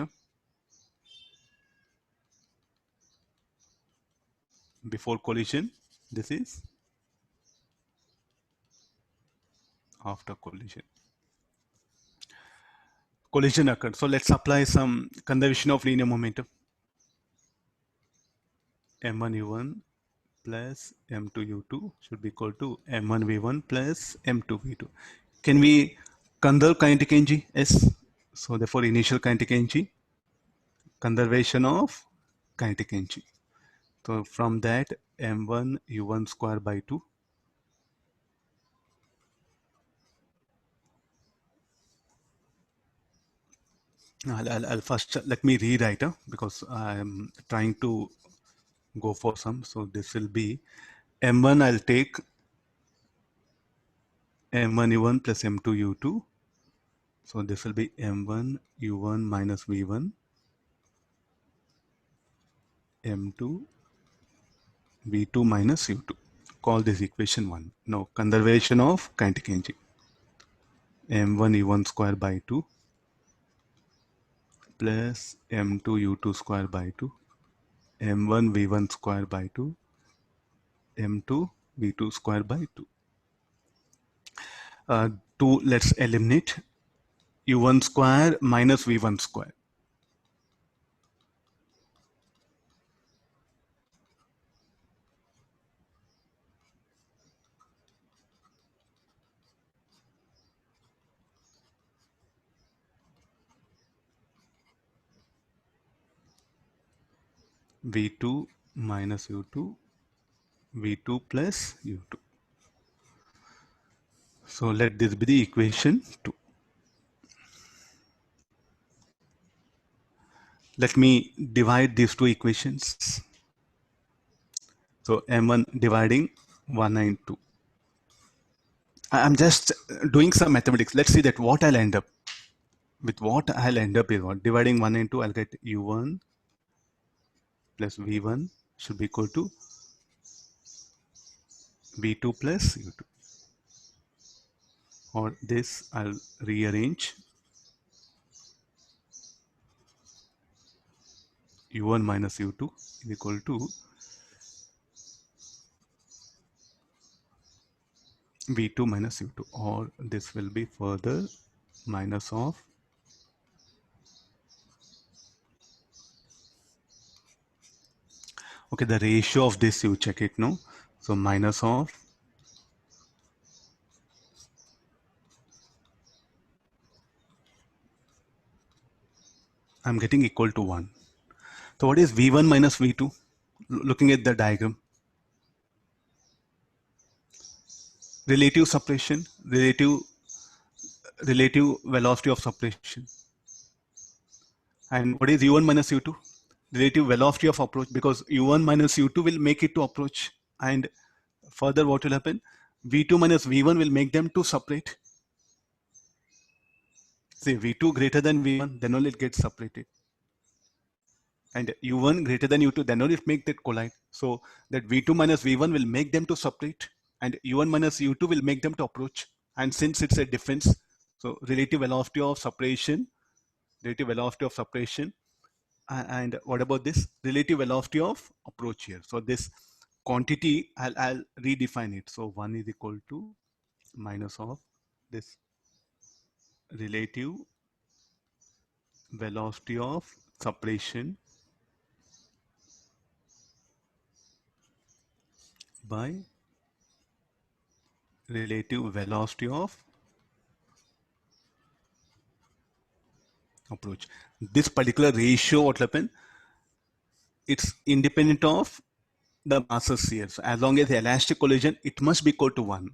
Before collision, this is after collision. Collision occurred. So let's apply some conservation of linear momentum. M1 U1 plus M2 U2 should be equal to M1 V1 plus M2 V2. Can we conserve kinetic energy? Yes. So therefore, initial kinetic energy, conservation of kinetic energy. So from that, M1 U1 square by 2. I'll first let me rewrite because I'm trying to go for some. So this will be M1. I'll take M1 U1 plus M2 U2. So this will be M1 U1 minus V1 M2 V2 minus U2. Call this equation 1. Now conservation of kinetic energy. M1 U1 square by 2 plus M2 U2 square by 2 M1 V1 square by 2 M2 V2 square by 2. 2, let's eliminate U1 square minus V1 square. V2 minus U2, V2 plus U2. So let this be the equation 2. Let me divide these two equations. So M1 dividing 1 and 2. I'm just doing some mathematics. Let's see that what I'll end up. With what I'll end up is what? Dividing 1 and 2, I'll get U1 plus V1 should be equal to V2 plus U2. Or this I'll rearrange. U1 minus U2 is equal to V2 minus U2, or this will be further minus of okay, the ratio of this you check it now. So minus of I'm getting equal to 1. So what is V1 minus V2? Looking at the diagram. Relative separation, relative velocity of separation. And what is U1 minus U2? Relative velocity of approach, because U1 minus U2 will make it to approach. And further what will happen? V2 minus V1 will make them to separate. Say V2 greater than V1, then only it gets separated. And U1 greater than U2, then only it make that collide. So that V2 minus V1 will make them to separate, and U1 minus U2 will make them to approach. And since it's a difference, so relative velocity of separation, and what about this relative velocity of approach here? So this quantity, I'll redefine it. So 1 is equal to minus of this relative velocity of separation by relative velocity of approach. This particular ratio, what will happen? It's independent of the masses here. So as long as the elastic collision, it must be equal to 1.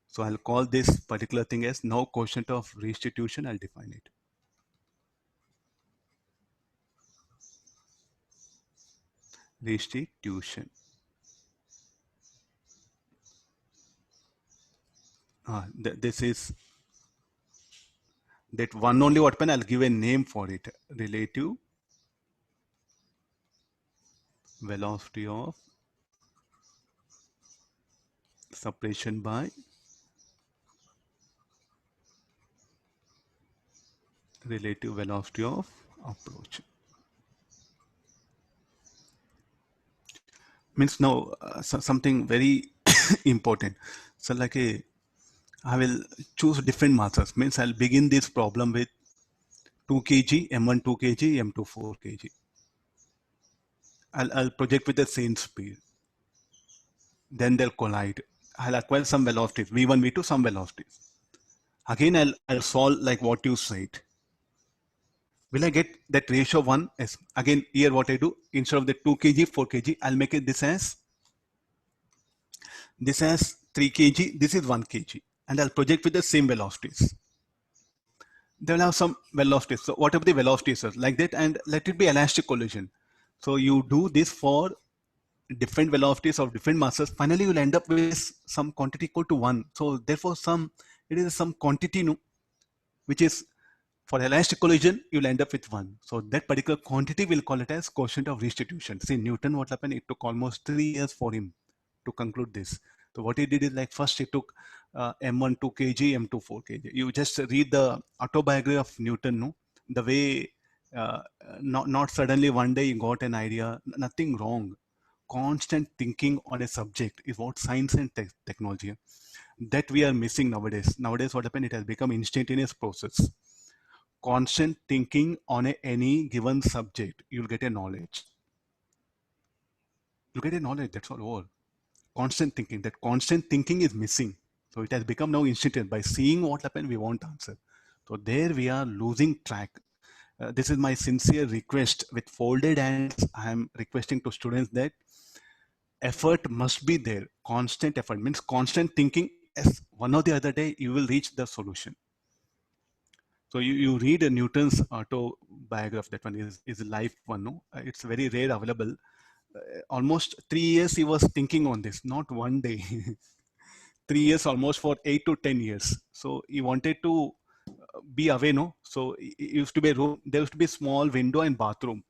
So I'll call this particular thing as now quotient of restitution. I'll define it. restitution. This is that one only what pen I'll give a name for it. Relative velocity of separation by relative velocity of approach. Means now something very important. So like I will choose different masses. Means I'll begin this problem with 2 kg, M1 2 kg, M2 4 kg. I'll project with the same speed. Then they'll collide. I'll acquire some velocities, V1, V2, some velocities. Again, I'll solve like what you said. Will I get that ratio 1? Yes. Again, here what I do, instead of the 2 kg, 4 kg, I'll make it this as 3 kg, this is 1 kg. And I'll project with the same velocities. They will have some velocities. So whatever the velocities are like that, and let it be elastic collision. So you do this for different velocities of different masses. Finally, you'll end up with some quantity equal to 1. So therefore, it is some quantity which is for elastic collision, you'll end up with 1. So that particular quantity, we'll call it as quotient of restitution. See, Newton, what happened? It took almost 3 years for him to conclude this. So what he did is like first he took M1 2 kg, M2 4 kg. You just read the autobiography of Newton, no? The way, not suddenly one day he got an idea, nothing wrong. Constant thinking on a subject is what science and technology that we are missing nowadays. Nowadays, what happened? It has become instantaneous process. Constant thinking on any given subject, you'll get a knowledge. You get a knowledge, that's all over. Constant thinking, that constant thinking is missing. So it has become now instantaneous. By seeing what happened, we want answer. So there we are losing track. This is my sincere request. With folded hands, I am requesting to students that effort must be there. Constant effort means constant thinking. As one or the other day, you will reach the solution. So you read Newton's autobiography. That one is a life one. No, it's very rare available. Almost 3 years he was thinking on this, not one day. 3 years, almost for 8 to 10 years. So he wanted to be away, no? So it used to be a room. There used to be a small window and bathroom.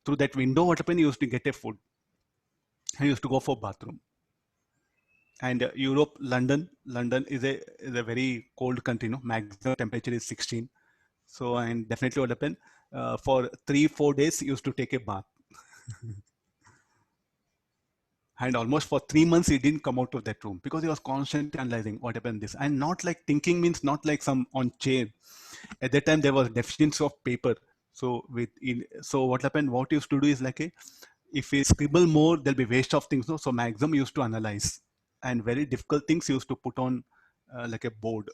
Through that window, what happened? He used to get a food. He used to go for bathroom. And Europe, London is a very cold country, no? Maximum temperature is 16. So, and definitely what happened, for 3-4 days, he used to take a bath. And almost for 3 months, he didn't come out of that room because he was constantly analyzing what happened this. And not like thinking means not like some on chair. At that time, there was deficiency of paper. So so what happened, what he used to do is like if we scribble more, there'll be waste of things. No? So maximum used to analyze, and very difficult things used to put on like a board.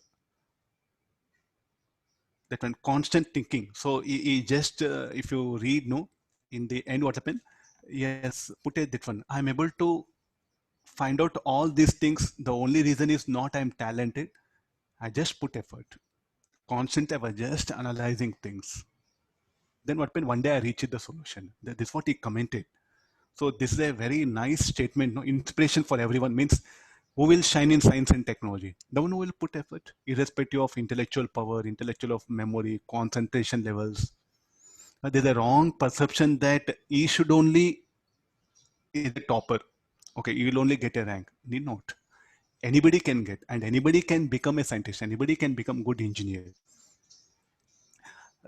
That one constant thinking. So he just, if you read, no, in the end, what happened? Yes, put it that one. I'm able to find out all these things. The only reason is not I'm talented. I just put effort. Constant effort, just analyzing things. Then what happened? One day I reached the solution. This is what he commented. So this is a very nice statement, no? Inspiration for everyone. Means who will shine in science and technology? The one who will put effort, irrespective of intellectual power, intellectual of memory, concentration levels. There's a wrong perception that he should only is a topper. Okay, you will only get a rank. Need not. Anybody can get, and anybody can become a scientist. Anybody can become good engineer.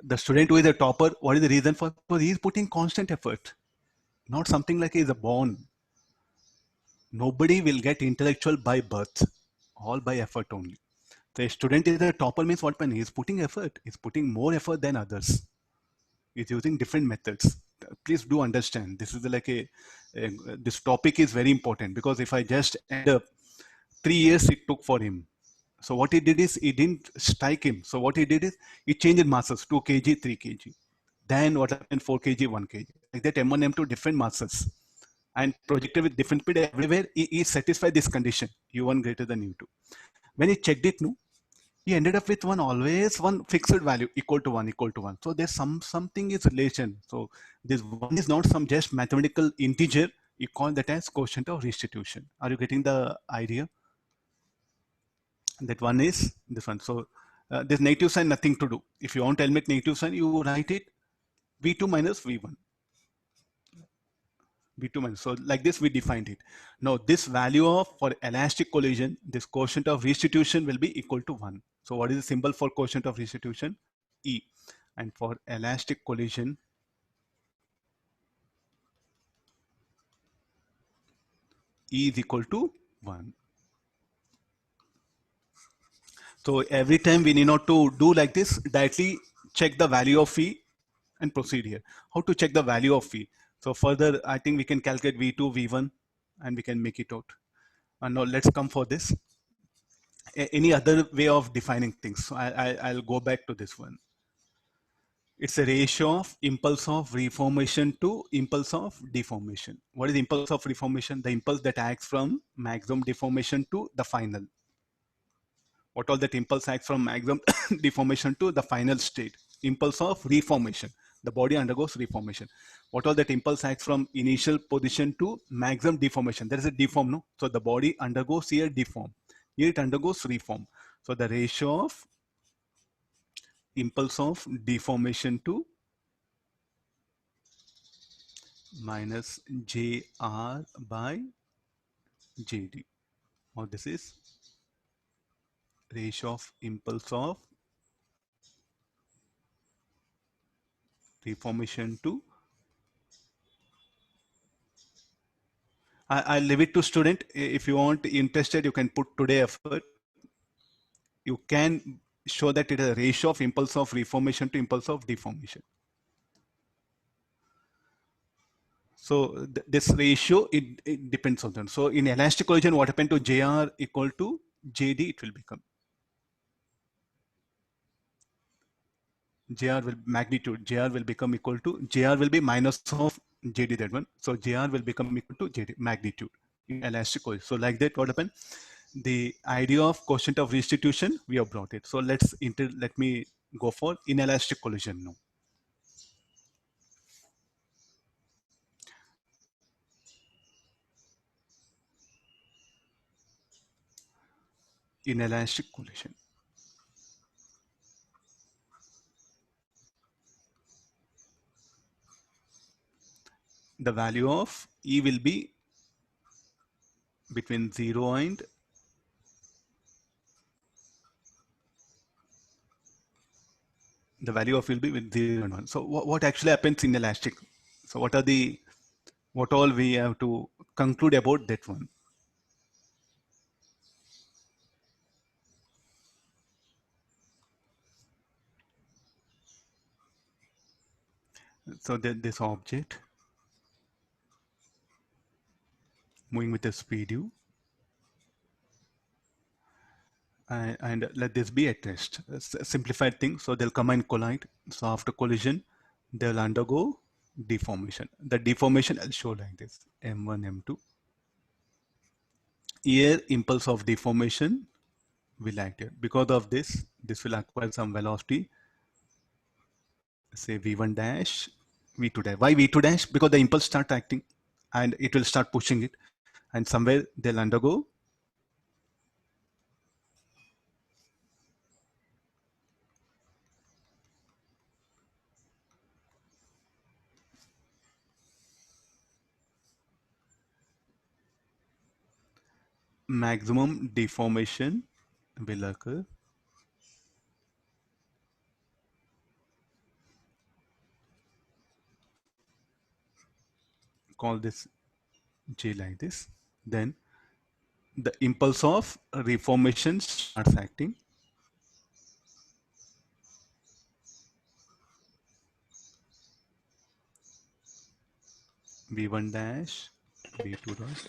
The student who is a topper, what is the reason for? Because he is putting constant effort. Not something like he is a born. Nobody will get intellectual by birth, all by effort only. So a student is a topper means what? He is putting effort. He's putting more effort than others. He's using different methods. Please do understand. This is like this topic is very important, because if I just end up 3 years it took for him. So what he did is he didn't strike him. So what he did is he changed masses, 2 kg, 3 kg. Then what happened, 4 kg, 1 kg. Like that, M1, M2, different masses. And projected with different speed everywhere, he satisfied this condition, U1 greater than U2. When he checked it, no, he ended up with one fixed value equal to 1. So there's something is relation. So this 1 is not some just mathematical integer. You call that as quotient of restitution. Are you getting the idea? That one is this one. So this negative sign, nothing to do. If you want to eliminate negative sign, you write it v2 minus v1. v2 minus. So like this, we defined it. Now this value of for elastic collision, this quotient of restitution will be equal to 1. So what is the symbol for quotient of restitution? E. And for elastic collision, E is equal to 1. So every time we need not to do like this, directly check the value of E and proceed here. How to check the value of E? So further, I think we can calculate V2, V1, and we can make it out. And now let's come for this. Any other way of defining things? So I'll go back to this one. It's a ratio of impulse of reformation to impulse of deformation. What is impulse of reformation? The impulse that acts from maximum deformation to the final. What all that impulse acts from maximum deformation to the final state? Impulse of reformation. The body undergoes reformation. What all that impulse acts from initial position to maximum deformation? There is a deform, no? So the body undergoes here deform. Here it undergoes reform. So the ratio of impulse of deformation to minus JR by JD. Or this is ratio of impulse of reformation to. I'll leave it to student. If you want interested, you can put today effort. You can show that it is a ratio of impulse of reformation to impulse of deformation. So this ratio, it depends on them. So in elastic collision, what happened to JR equal to JD, it will become. JR will magnitude, JR will become equal to, JR will be minus of JD, that one. So JR will become equal to JD, magnitude in elastic collision. So like that, what happened? The idea of quotient of restitution, we have brought it. So let me go for inelastic collision now. Inelastic collision. The value of E will be between 0 and the value of will be with 0 and 1. So what actually happens in elastic? So what all we have to conclude about that one? So this object moving with a speed u, and let this be at rest. A simplified thing. So they'll come and collide. So after collision, they'll undergo deformation. The deformation I'll show like this: M1, M2. Here, impulse of deformation will act here. Because of this will acquire some velocity. Say V1 dash, V2 dash. Why V2 dash? Because the impulse start acting, and it will start pushing it, and somewhere they'll undergo maximum deformation will occur. Call this J like this. Then the impulse of reformation starts acting. V1 dash, V2 dash,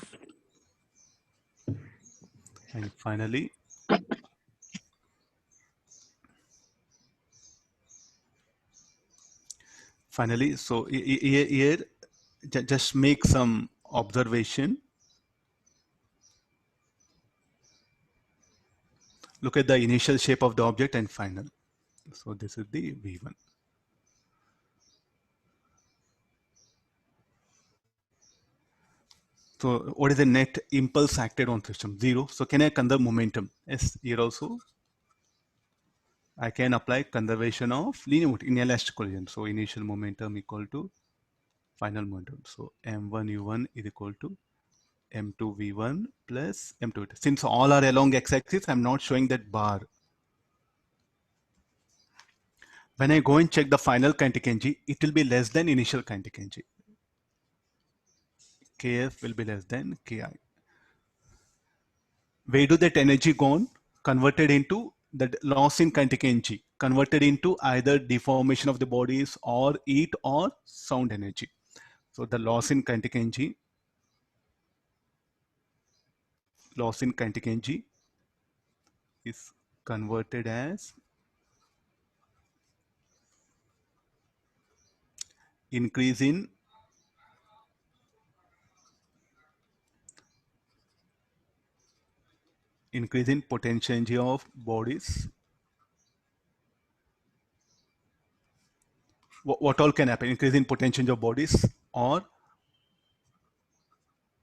and finally so here just make some observation. look at the initial shape of the object and final. So this is the V1. So what is the net impulse acted on system? 0. So can I conserve momentum? Yes, here also I can apply conservation of linear momentum in elastic collision. So initial momentum equal to final momentum. So m1 u1 is equal to m2 v1 plus m2. Since all are along x-axis, I'm not showing that bar. When I go and check the final kinetic energy, it will be less than initial kinetic energy. Kf will be less than ki. Where do that energy gone? Converted into the loss in kinetic energy, converted into either deformation of the bodies or heat or sound energy. So the loss in kinetic energy is converted as increase in potential energy of bodies. What all can happen? Increase in potential energy of bodies or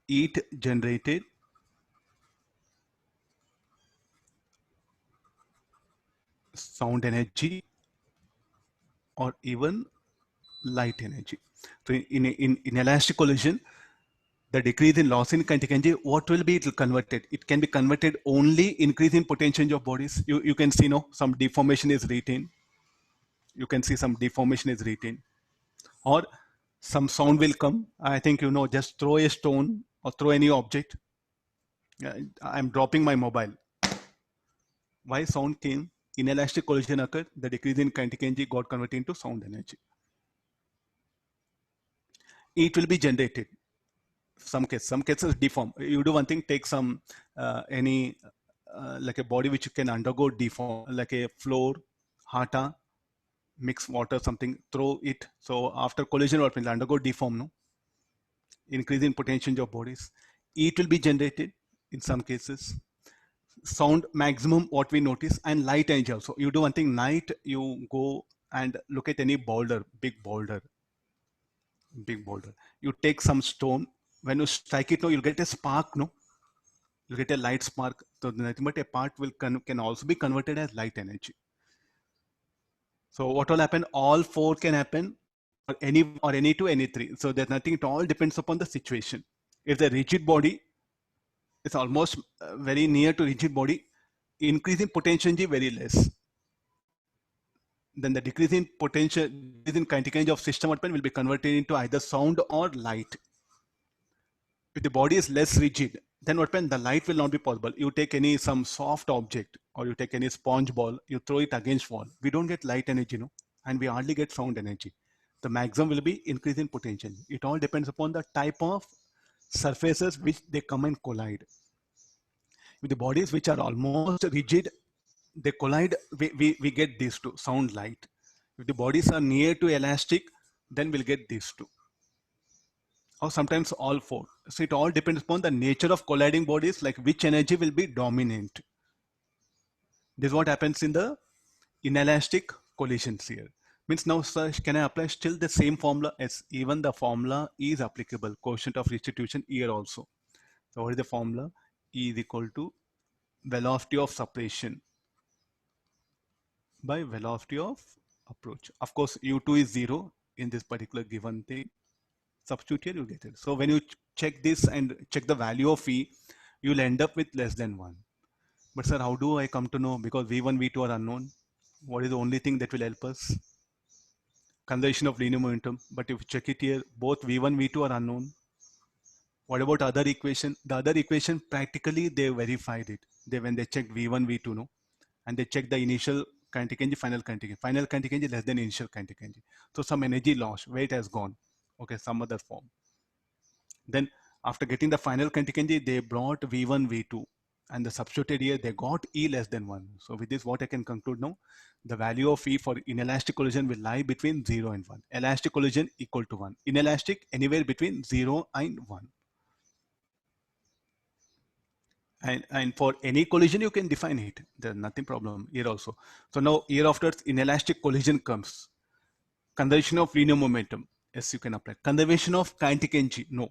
heat generated sound energy or even light energy. So in elastic collision, the decrease in loss in kinetic energy, what will be it converted? It can be converted only increase in potential energy of bodies. You can see some deformation is retained. You can see some deformation is retained. Or some sound will come. I think just throw a stone or throw any object. I'm dropping my mobile. Why sound came? In elastic collision occurred, the decrease in kinetic energy got converted into sound energy. It will be generated. Some cases deform. You do one thing, take some like a body which you can undergo deform, like a floor, hata, mix water, something, throw it. So after collision, what will undergo deform, no? Increase in potential of bodies. Heat will be generated in some cases. Sound maximum, what we notice, and light energy also. You do one thing, night you go and look at any boulder, big boulder. You take some stone, when you strike it, you'll get a spark, no? You'll get a light spark. So nothing but a part can also be converted as light energy. So what will happen? All four can happen, or any two, any three. So there's nothing. It all depends upon the situation. If the rigid body is almost very near to rigid body, increasing potential energy very less. Then the decreasing potential, decreasing kinetic energy of system will be converted into either sound or light. If the body is less rigid, then what happens? The light will not be possible. You take some soft object or you take any sponge ball, you throw it against wall. We don't get light energy, no, and we hardly get sound energy. The maximum will be increase in potential. It all depends upon the type of surfaces which they come and collide. With the bodies which are almost rigid, they collide, we get these two, sound, light. If the bodies are near to elastic, then we'll get these two, or sometimes all four. So it all depends upon the nature of colliding bodies, like which energy will be dominant. This is what happens in the inelastic collisions here. Means now, sir, can I apply still the same formula? Yes, even the formula is applicable. Quotient of restitution here also. So what is the formula? E is equal to velocity of separation by velocity of approach. Of course, u2 is 0 in this particular given thing. Substitute here, you get it. So when you check this and check the value of E, you'll end up with less than 1. But sir, how do I come to know? Because V1, V2 are unknown. What is the only thing that will help us? Conservation of linear momentum. But if you check it here, both V1, V2 are unknown. What about other equation? The other equation, practically they verified it. When they checked V1, V2, no, and they checked the initial kinetic energy, final kinetic energy. Final kinetic energy less than initial kinetic energy. So some energy lost, where it has gone. Okay, some other form. Then after getting the final kinetic energy, they brought V1, V2, and the substituted here, they got E less than 1. So with this, what I can conclude now, the value of E for inelastic collision will lie between 0 and 1. Elastic collision equal to 1. Inelastic, anywhere between 0 and 1. And for any collision, you can define it. There's nothing problem here also. So now here after inelastic collision comes. Conservation of linear momentum. Yes, you can apply. Conservation of kinetic energy. No.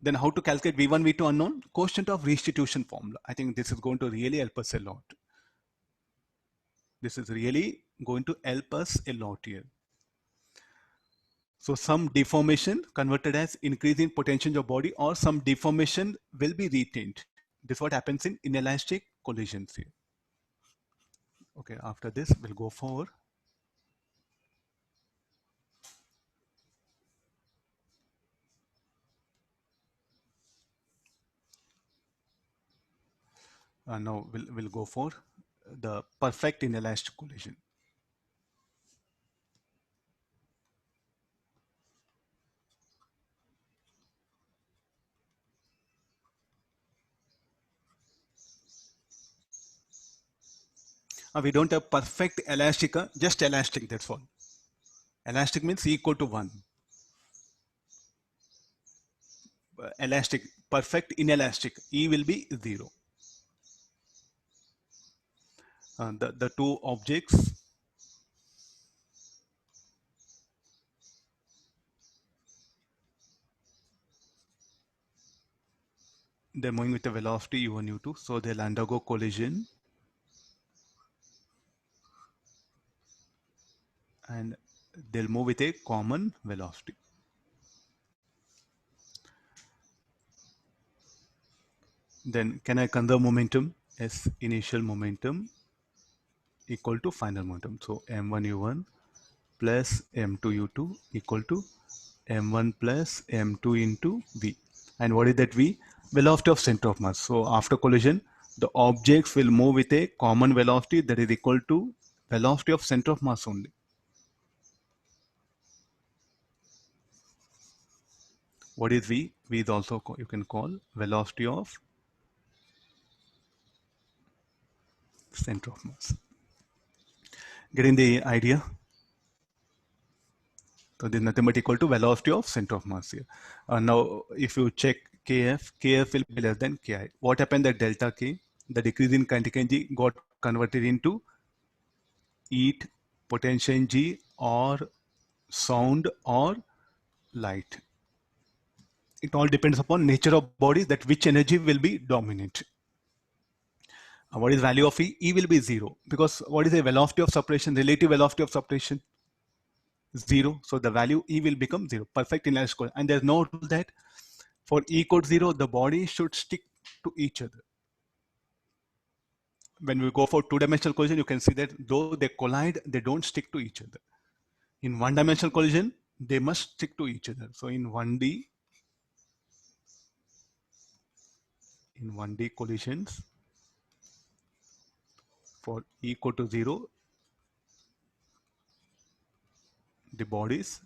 Then how to calculate V1, V2 unknown? Quotient of restitution formula. I think this is going to really help us a lot. This is really going to help us a lot here. So some deformation converted as increase in potential of body, or some deformation will be retained. This is what happens in inelastic collisions here. Okay, after this we'll go for now we'll go for the perfect inelastic collision. We don't have perfect elastic, just elastic, that's all. Elastic means equal to 1. Elastic, perfect inelastic, E will be 0. The two objects they're moving with a velocity u1, u2, so they'll undergo collision and they'll move with a common velocity. Then can I conserve momentum? Yes, initial momentum equal to final momentum. So m1 u1 plus m2 u2 equal to m1 plus m2 into v. And what is that v? Velocity of center of mass. So after collision, the objects will move with a common velocity that is equal to velocity of center of mass only. What is v? V is also you can call velocity of center of mass. Getting the idea? So this is nothing but equal to velocity of center of mass here. Now, if you check Kf, Kf will be less than Ki. What happened at delta K? The decrease in kinetic energy got converted into heat, potential energy, or sound, or light. It all depends upon nature of bodies, that which energy will be dominant. What is value of E? E will be 0, because what is the velocity of separation, relative velocity of separation? 0. So the value E will become 0. Perfect inelastic. And there's no rule that for E equal to 0, the body should stick to each other. When we go for two-dimensional collision, you can see that though they collide, they don't stick to each other. In one-dimensional collision, they must stick to each other. So in 1D collisions, for E equal to 0, the bodies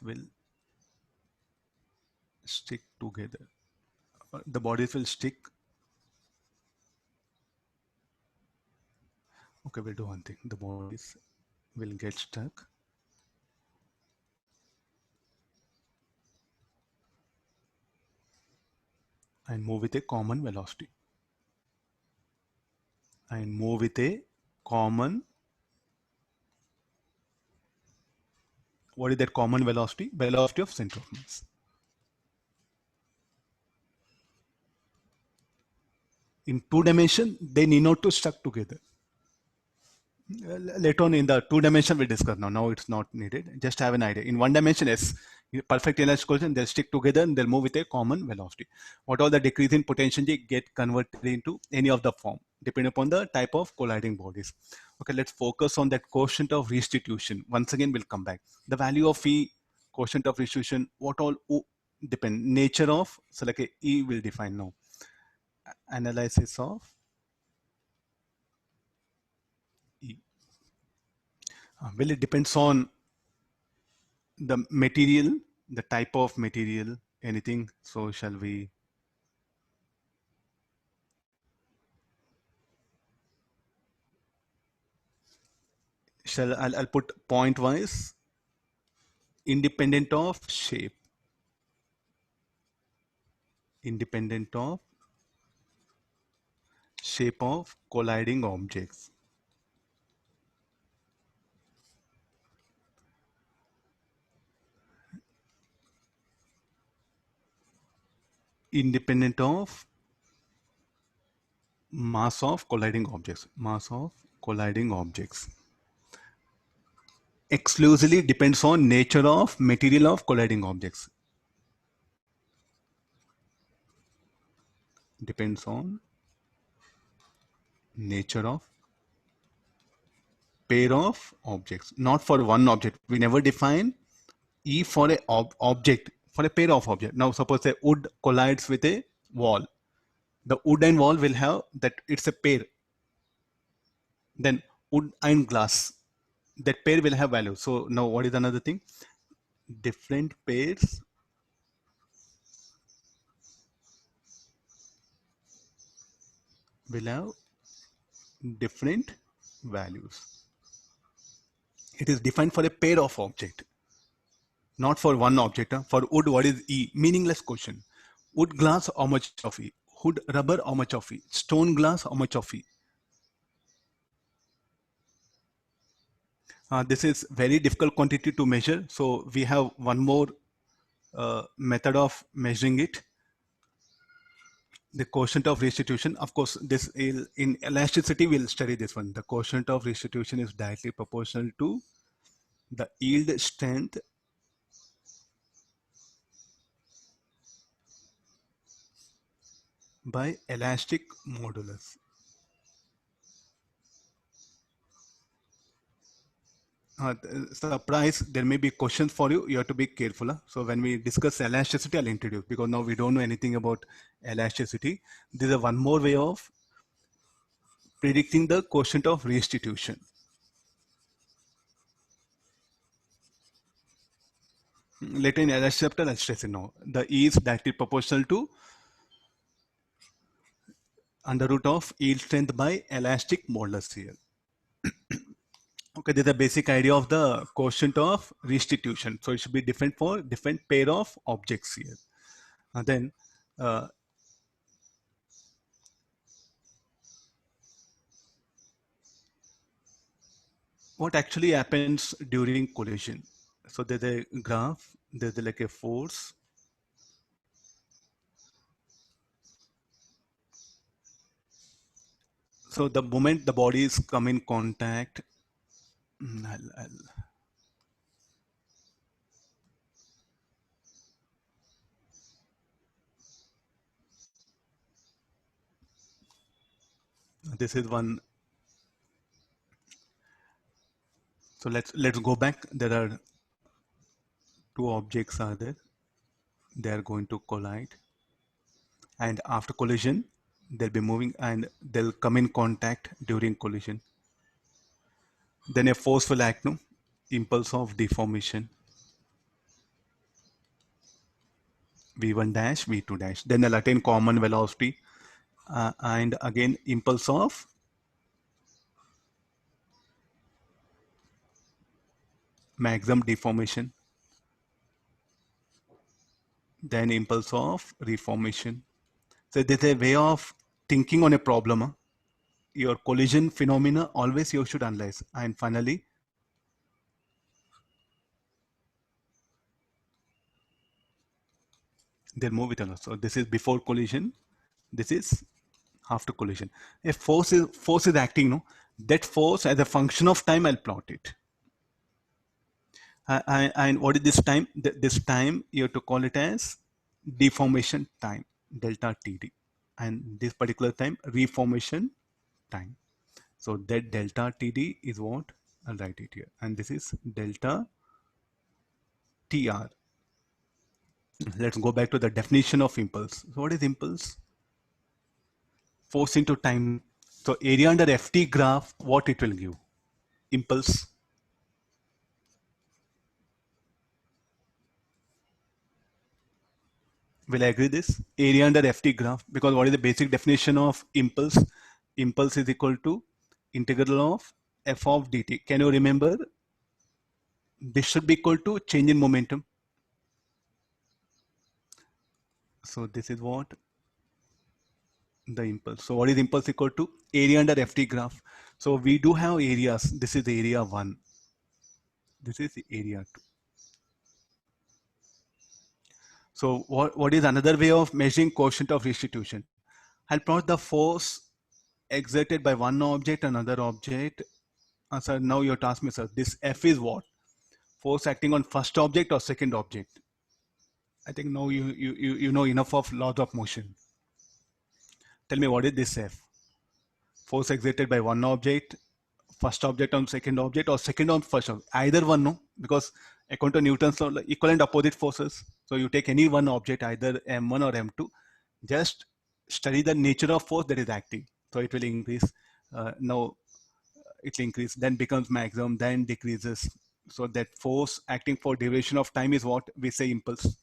will stick together. The bodies will stick. Okay, we'll do one thing. The bodies will get stuck and move with a common velocity. And move with a common, what is that common velocity? Velocity of center of mass. In two dimension, they need not to stuck together. Later on in the two dimension we discuss now. Now it's not needed. Just have an idea. In one dimension, yes, perfect inelastic collision, they'll stick together and they'll move with a common velocity. What all the decrease in potential get converted into any of the form, depending upon the type of colliding bodies. Okay, let's focus on that quotient of restitution. Once again, we'll come back. The value of E, quotient of restitution, what all depend. Nature of, so like a E will define now. Analysis of E. Well, it depends on the material, the type of material, anything. So shall we? I'll put point wise, independent of shape, independent of shape of colliding objects. Independent of mass of colliding objects, mass of colliding objects. Exclusively depends on nature of material of colliding objects. Depends on nature of pair of objects, not for one object. We never define E for a object, for a pair of objects. Now suppose a wood collides with a wall. The wood and wall will have that, it's a pair. Then wood and glass, that pair will have value. So now what is another thing? Different pairs will have different values. It is defined for a pair of object, not for one object. For wood, what is E? Meaningless question. Wood glass, how much of E? Wood rubber, how much of E? Stone glass, how much of E? This is very difficult quantity to measure. So we have one more method of measuring it. The quotient of restitution. Of course, this is in elasticity, we'll study this one. The quotient of restitution is directly proportional to the yield strength by elastic modulus. Surprise, there may be questions for you. You have to be careful. So when we discuss elasticity, I'll introduce, because now we don't know anything about elasticity. This is one more way of predicting the quotient of restitution. Later in elastic chapter, I'll stress it now. The E is directly proportional to under root of yield strength by elastic modulus here. Okay, this is a basic idea of the quotient of restitution. So it should be different for different pair of objects here. And then what actually happens during collision? So there's a graph, there's like a force. So the moment the bodies come in contact, this is one. So let's go back. There are two objects are there. They are going to collide, and after collision, they'll be moving and they'll come in contact during collision. Then a force will act, no? Impulse of deformation. V1 dash, V2 dash. Then they'll attain common velocity and again impulse of maximum deformation. Then impulse of reformation. So there's a way of thinking on a problem. Your collision phenomena always you should analyze. And finally, they'll move with us. So this is before collision. This is after collision. If force is acting, no, that force as a function of time, I'll plot it. And what is this time? This time you have to call it as deformation time, delta TD. And this particular time, reformation time. So that delta TD is what? I'll write it here. And this is delta TR. Let's go back to the definition of impulse. So what is impulse? Force into time. So area under FT graph, what it will give? Impulse. Will I agree this? Area under FT graph, because what is the basic definition of impulse? Impulse is equal to integral of f of dt. Can you remember? This should be equal to change in momentum. So this is what the impulse. So what is impulse equal to? Area under ft graph. So we do have areas. This is area 1. This is area 2. So what is another way of measuring quotient of restitution? I'll plot the force exerted by one object and another object. Sir, now you have to ask me, sir, this F is what? Force acting on first object or second object? I think now you know enough of laws of motion. Tell me, what is this F? Force exerted by one object, first object on second object, or second on first object? Either one, no? Because according to Newton's law, like equal and opposite forces. So you take any one object, either M1 or M2, just study the nature of force that is acting. So it will increase. Now it will increase, then becomes maximum, then decreases. So that force acting for duration of time is what we say impulse.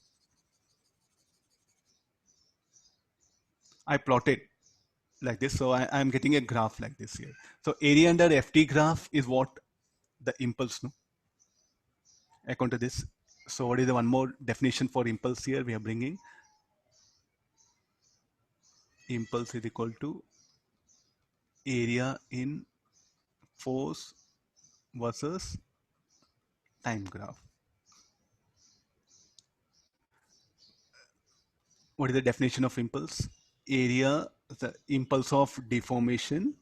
I plotted like this. So I am getting a graph like this here. So area under FT graph is what the impulse, no? According to this. So what is the one more definition for impulse here we are bringing? Impulse is equal to area in force versus time graph. What is the definition of impulse? Area, the impulse of deformation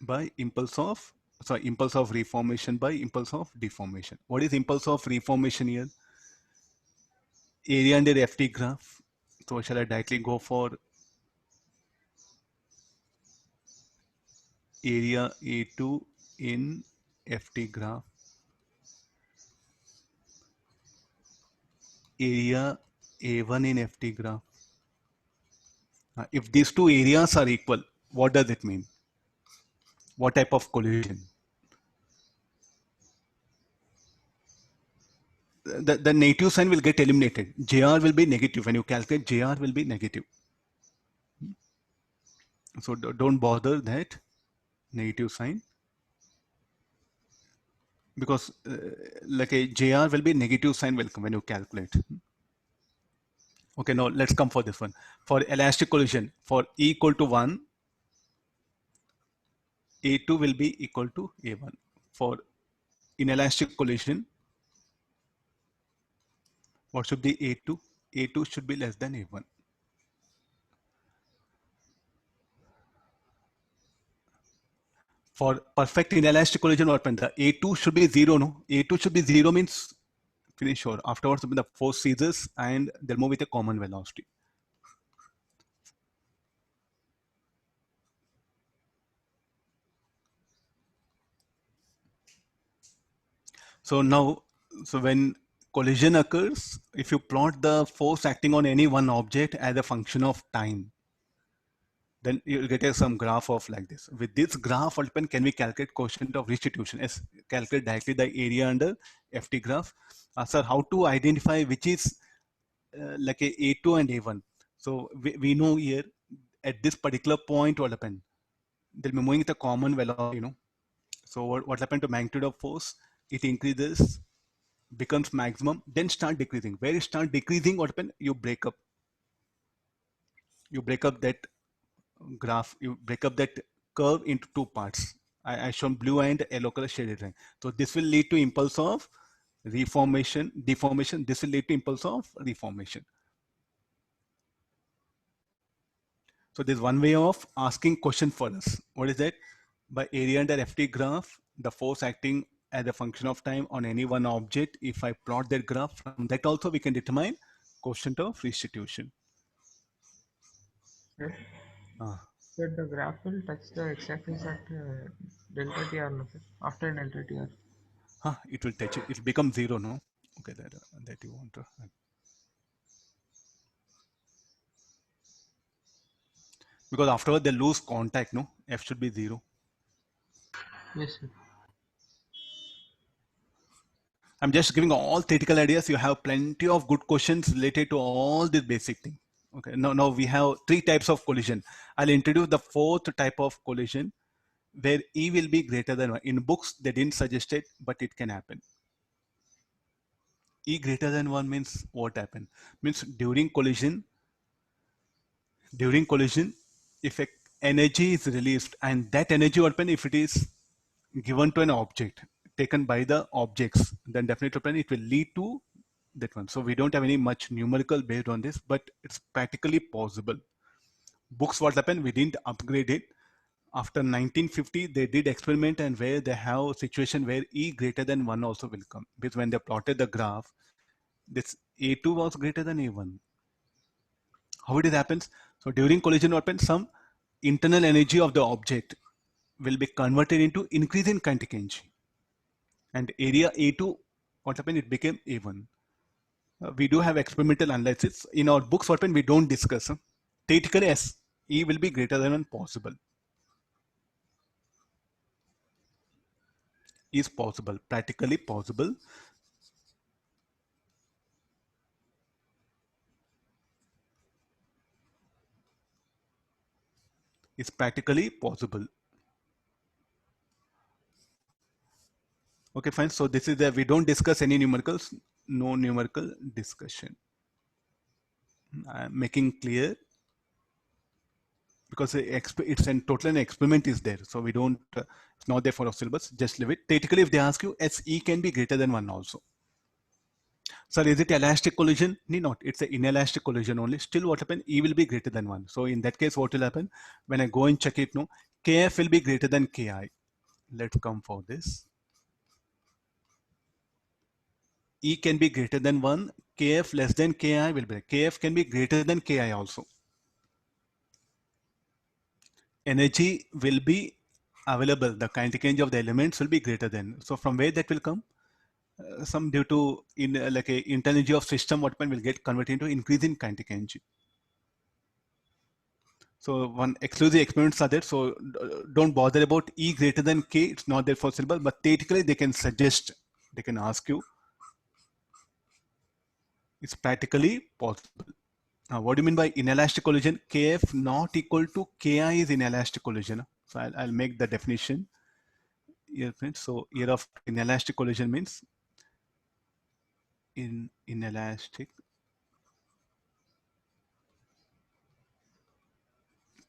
by impulse of, sorry, impulse of reformation by impulse of deformation. What is impulse of reformation here? Area under FT graph. So shall I directly go for area A2 in FT graph, area A1 in FT graph. If these two areas are equal, what does it mean? What type of collision? The negative sign will get eliminated. JR will be negative. When you calculate, JR will be negative. So don't bother that negative sign, because like a JR will be negative sign will come when you calculate. Okay, now let's come for this one. For elastic collision, for E equal to 1, A2 will be equal to A1. For inelastic collision, what should be A2? A2 should be less than A1. For perfect inelastic collision, what happens? The A2 should be 0, no? A2 should be 0 means finish, or afterwards the force ceases and they'll move with a common velocity. So now, so when collision occurs, if you plot the force acting on any one object as a function of time, then you'll get some graph of like this. With this graph, what can we calculate quotient of restitution? Yes, calculate directly the area under FT graph. Sir, how to identify which is like a A2 and A1? So we know here at this particular point what happened? They'll be moving with a common velocity, you know. So what happened to magnitude of force? It increases, becomes maximum, then start decreasing. Where it start decreasing, what happened? You break up. You break up that graph. You break up that curve into two parts. I shown blue and yellow color shaded line. So this will lead to impulse of reformation, deformation. This will lead to impulse of reformation. So there's one way of asking question for us. What is that? By area under FT graph, the force acting as a function of time on any one object. If I plot that graph, from that also we can determine quotient of restitution. Yes. So the graph will touch the x-axis at delta TR, no, sir? After delta TR. It will touch it. It will become 0, no? Okay, that you want to. Because afterward they lose contact, no? F should be 0. Yes, sir. I'm just giving all theoretical ideas. You have plenty of good questions related to all this basic thing. Okay, now we have three types of collision. I'll introduce the fourth type of collision where E will be greater than 1. In books, they didn't suggest it, but it can happen. E greater than 1 means what happened? Means during collision, if energy is released, and that energy what happen if it is given to an object, taken by the objects, then definitely it will lead to that one. So we don't have any much numerical based on this, but it's practically possible. Books what happened, we didn't upgrade it. After 1950, they did experiment and where they have a situation where E greater than 1 also will come. Because when they plotted the graph, this A2 was greater than A1. How it happens? So during collision what happens, some internal energy of the object will be converted into increase in kinetic energy. And area A2, what happened? It became A1. We do have experimental analysis. In our books, what happened? We don't discuss. Theoretically, yes, E will be greater than 1 possible. Is possible, practically possible. Is practically possible. Okay, fine. So this is the, we don't discuss any numericals, no numerical discussion. I'm making clear because it's an total an experiment is there. So we don't, it's not there for our syllabus, just leave it. Theoretically, if they ask you, SE can be greater than 1 also. So is it elastic collision? Need not, it's an inelastic collision only. Still what happen? E will be greater than 1. So in that case, what will happen? When I go and check it, no, KF will be greater than KI. Let's come for this. E can be greater than 1, Kf less than Ki will be. Kf can be greater than Ki also. Energy will be available. The kinetic energy of the elements will be greater than. So from where that will come? Some due to like a internal energy of system, what will get converted into increase in kinetic energy. So one exclusive experiments are there. So don't bother about E greater than K. It's not there for syllable, but theoretically they can suggest, they can ask you. It's practically possible. Now, what do you mean by inelastic collision? Kf not equal to Ki is inelastic collision. So I'll make the definition here, friends. So here of inelastic collision means inelastic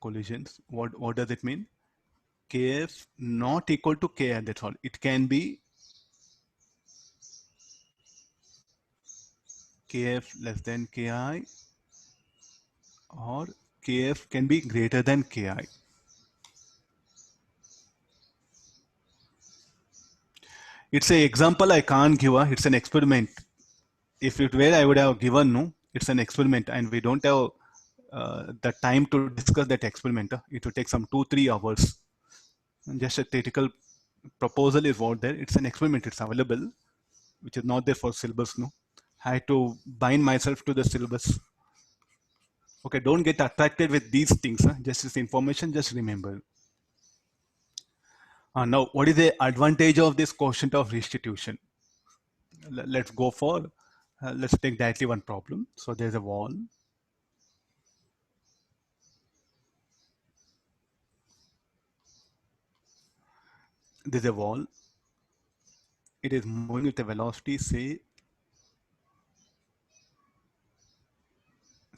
collisions. What does it mean? Kf not equal to Ki. That's all. It can be Kf less than Ki, or Kf can be greater than Ki. It's an example I can't give. It's an experiment. If it were, I would have given, no. It's an experiment, and we don't have the time to discuss that experiment. It will take some 2-3 hours. And just a theoretical proposal is what there. It's an experiment. It's available, which is not there for syllabus. No, I had to bind myself to the syllabus. Okay, don't get attracted with these things. Just this information. Just remember. Now, what is the advantage of this quotient of restitution? Let's go for. Let's take directly one problem. So there's a wall. There's a wall. It is moving with a velocity, say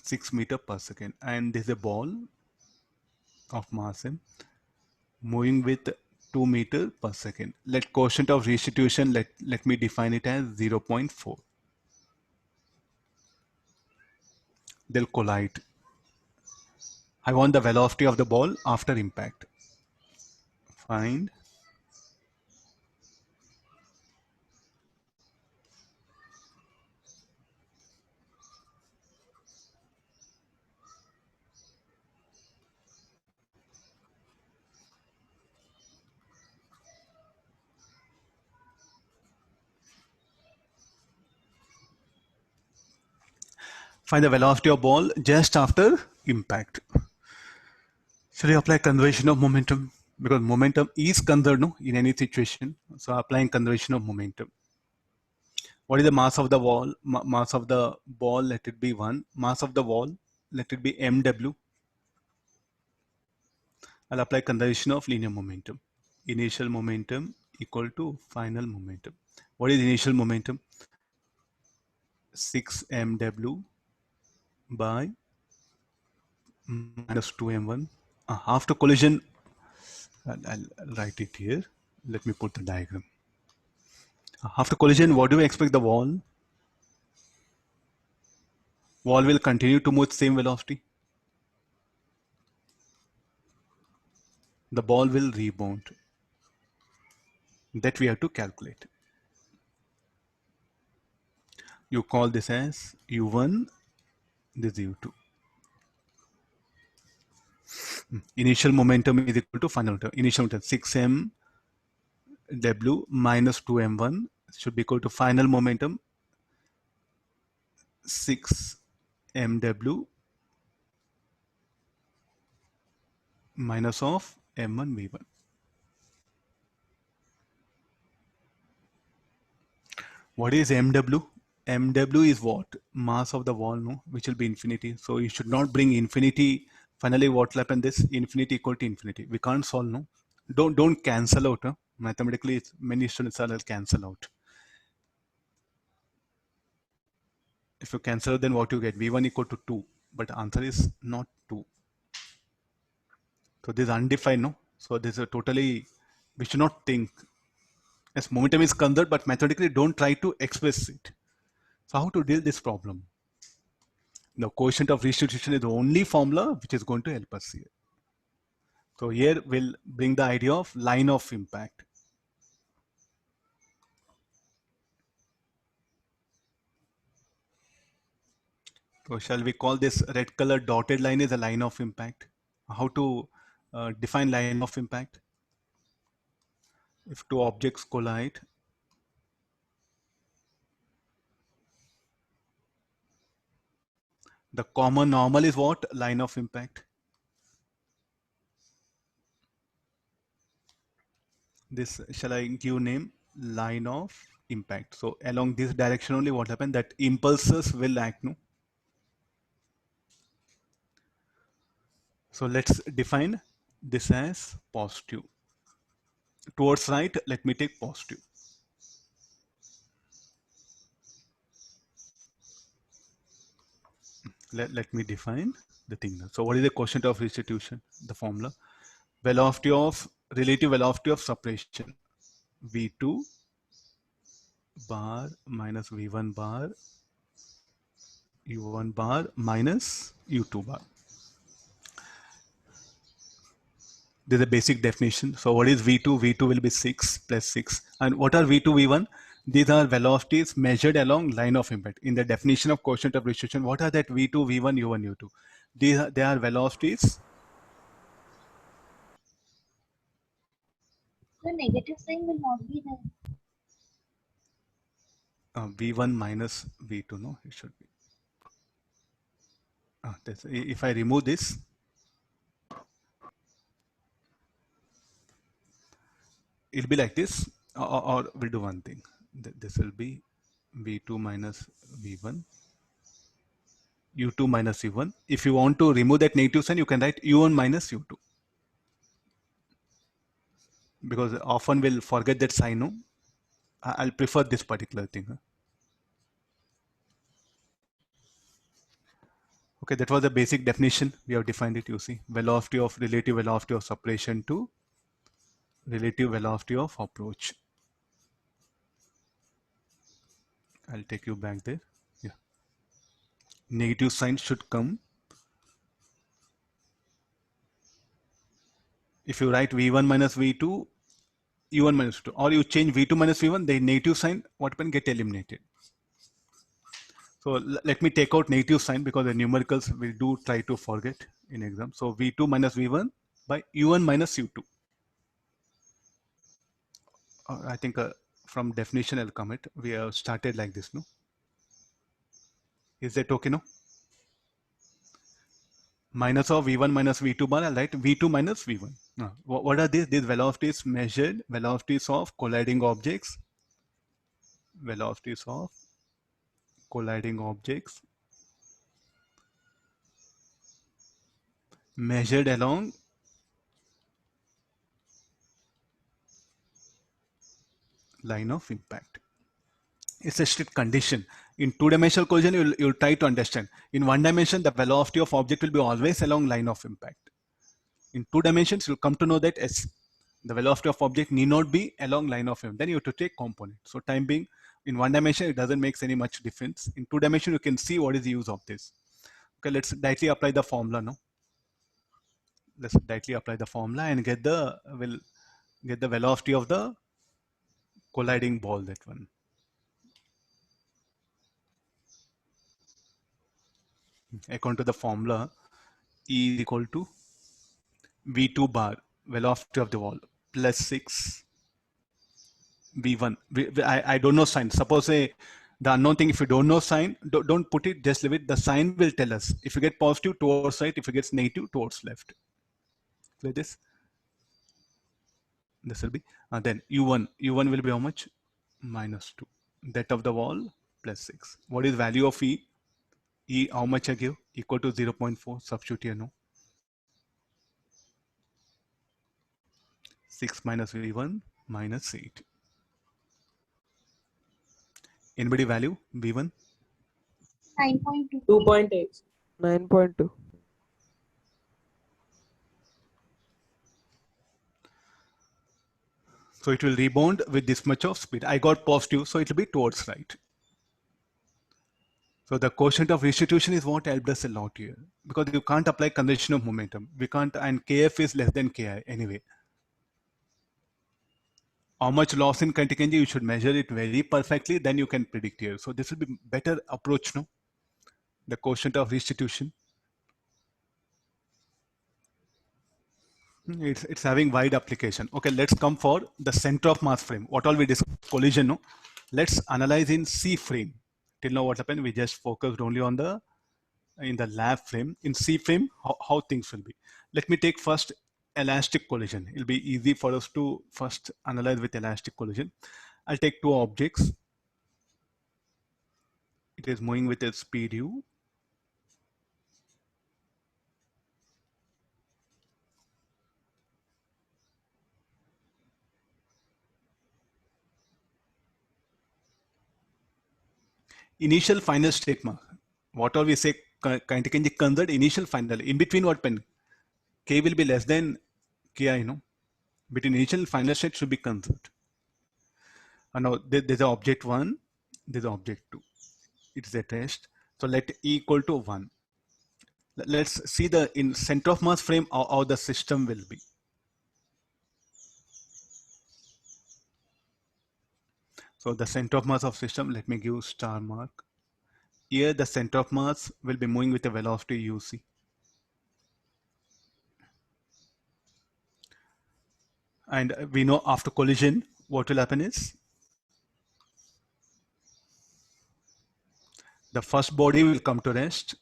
6 meters per second, and there's a ball of mass m moving with 2 meters per second. Let quotient of restitution, let me define it as 0.4. They'll collide. I want the velocity of the ball after impact. Find the velocity of ball just after impact. Shall we apply conservation of momentum? Because momentum is conserved, no, in any situation. So applying conservation of momentum. What is the mass of the wall? Mass of the ball, let it be 1. Mass of the wall, let it be mw. I'll apply conservation of linear momentum. Initial momentum equal to final momentum. What is initial momentum? 6 mw by minus 2m1. After collision, I'll write it here. Let me put the diagram. After collision, what do we expect the wall? Wall will continue to move with same velocity. The ball will rebound. That we have to calculate. You call this as u1, this is u2. Initial momentum is equal to final momentum. Initial momentum 6m w minus 2m1 should be equal to final momentum 6 mw minus of m1 v1. What is mw? Mw is what? Mass of the wall, no? Which will be infinity. So you should not bring infinity. Finally, what will happen? This infinity equal to infinity. We can't solve, no? Don't cancel out. Huh? Mathematically, many students will cancel out. If you cancel, then what you get? V1 equal to 2. But answer is not 2. So this is undefined, no? So this is a totally, we should not think. Yes, momentum is conserved, but mathematically don't try to express it. So how to deal this problem? The coefficient of restitution is the only formula which is going to help us here. So here we'll bring the idea of line of impact. So shall we call this red color dotted line is a line of impact? How to define line of impact? If two objects collide, the common normal is what? Line of impact. This shall I give name? Line of impact. So along this direction only what happened? That impulses will act, no? So let's define this as positive. Towards right, let me take positive. Let me define the thing. So what is the quotient of restitution? The formula. Velocity of, relative velocity of separation. V2 bar minus V1 bar, U1 bar minus U2 bar. This is the basic definition. So what is V2? V2 will be 6 plus 6. And what are V2, V1? These are velocities measured along line of impact. In the definition of quotient of restitution, what are that V2, V1, U1, U2? They are velocities. The negative sign will not be there. V1 minus V2, no, it should be. If I remove this, it'll be like this, or we'll do one thing. This will be V2 minus V1, U2 minus U1. If you want to remove that negative sign, you can write U1 minus U2. Because often we'll forget that sign, no? I'll prefer this particular thing. Huh? Okay, that was the basic definition. We have defined it, you see. Velocity of, relative velocity of separation to relative velocity of approach. I'll take you back there. Yeah. Negative sign should come. If you write V1 minus V2, U1 minus 2, or you change V2 minus V1, the negative sign, what can get eliminated. So let me take out negative sign because the numericals we do try to forget in exam. So V2 minus V1 by U1 minus U2. I think from definition I'll comment. We have started like this, no? Is that okay, no? Minus of V1 minus V2 bar, I'll write V2 minus V1. What are these? These velocities measured, velocities of colliding objects. Velocities of colliding objects measured along line of impact. It's a strict condition. In two-dimensional collision, you'll try to understand. In one dimension, the velocity of object will be always along line of impact. In two dimensions, you'll come to know that the velocity of object need not be along line of impact. Then you have to take component. So time being, in one dimension, it doesn't make any much difference. In two dimension, you can see what is the use of this. Okay, let's directly apply the formula now. Let's directly apply the formula and get the velocity of the colliding ball, that one. According to the formula, E is equal to V2 bar, velocity of the ball, plus 6 V1. I don't know sign. Suppose the unknown thing, if you don't know sign, don't put it, just leave it. The sign will tell us. If you get positive, towards right. If you get negative, towards left. Like this. This will be. Then U1. U1 will be how much? Minus 2. That of the wall, plus 6. What is value of E? E, how much I give? Equal to 0.4. Substitute here, no? 6 minus V1 minus 8. Anybody value V1? 9.2. 2.8. 9.2. So it will rebound with this much of speed. I got positive, so it will be towards right. So the quotient of restitution is what helped us a lot here, because you can't apply conservation of momentum. We can't, and Kf is less than Ki anyway. How much loss in contingency, you should measure it very perfectly, then you can predict here. So this will be better approach, no? The quotient of restitution. It's having wide application. Okay, let's come for the center of mass frame. What all we discussed, collision, no? Let's analyze in C frame. Till now what happened, we just focused only on in the lab frame. In C frame, how things will be. Let me take first elastic collision. It'll be easy for us to first analyze with elastic collision. I'll take two objects. It is moving with a speed u. Initial final state mark. What all we say, contingency considered initial final. In between what pen? K will be less than Ki, no? Between initial and final state should be considered. And now there's an object 1, there's an object 2. It's a test. So let E equal to 1. Let's see in center of mass frame how the system will be. So the center of mass of system, let me give star mark. Here the center of mass will be moving with a velocity uc. And we know after collision, what will happen is the first body will come to rest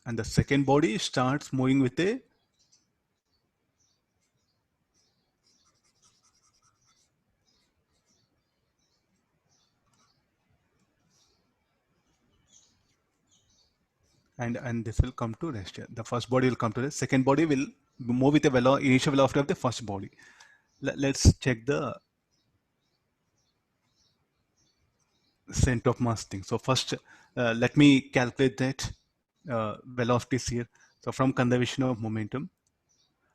and the second body starts moving with a and this will come to rest here. The first body will come to rest. Second body will move with the initial velocity of the first body. Let's check the center of mass thing. So first, let me calculate that velocities here. So from conservation of momentum,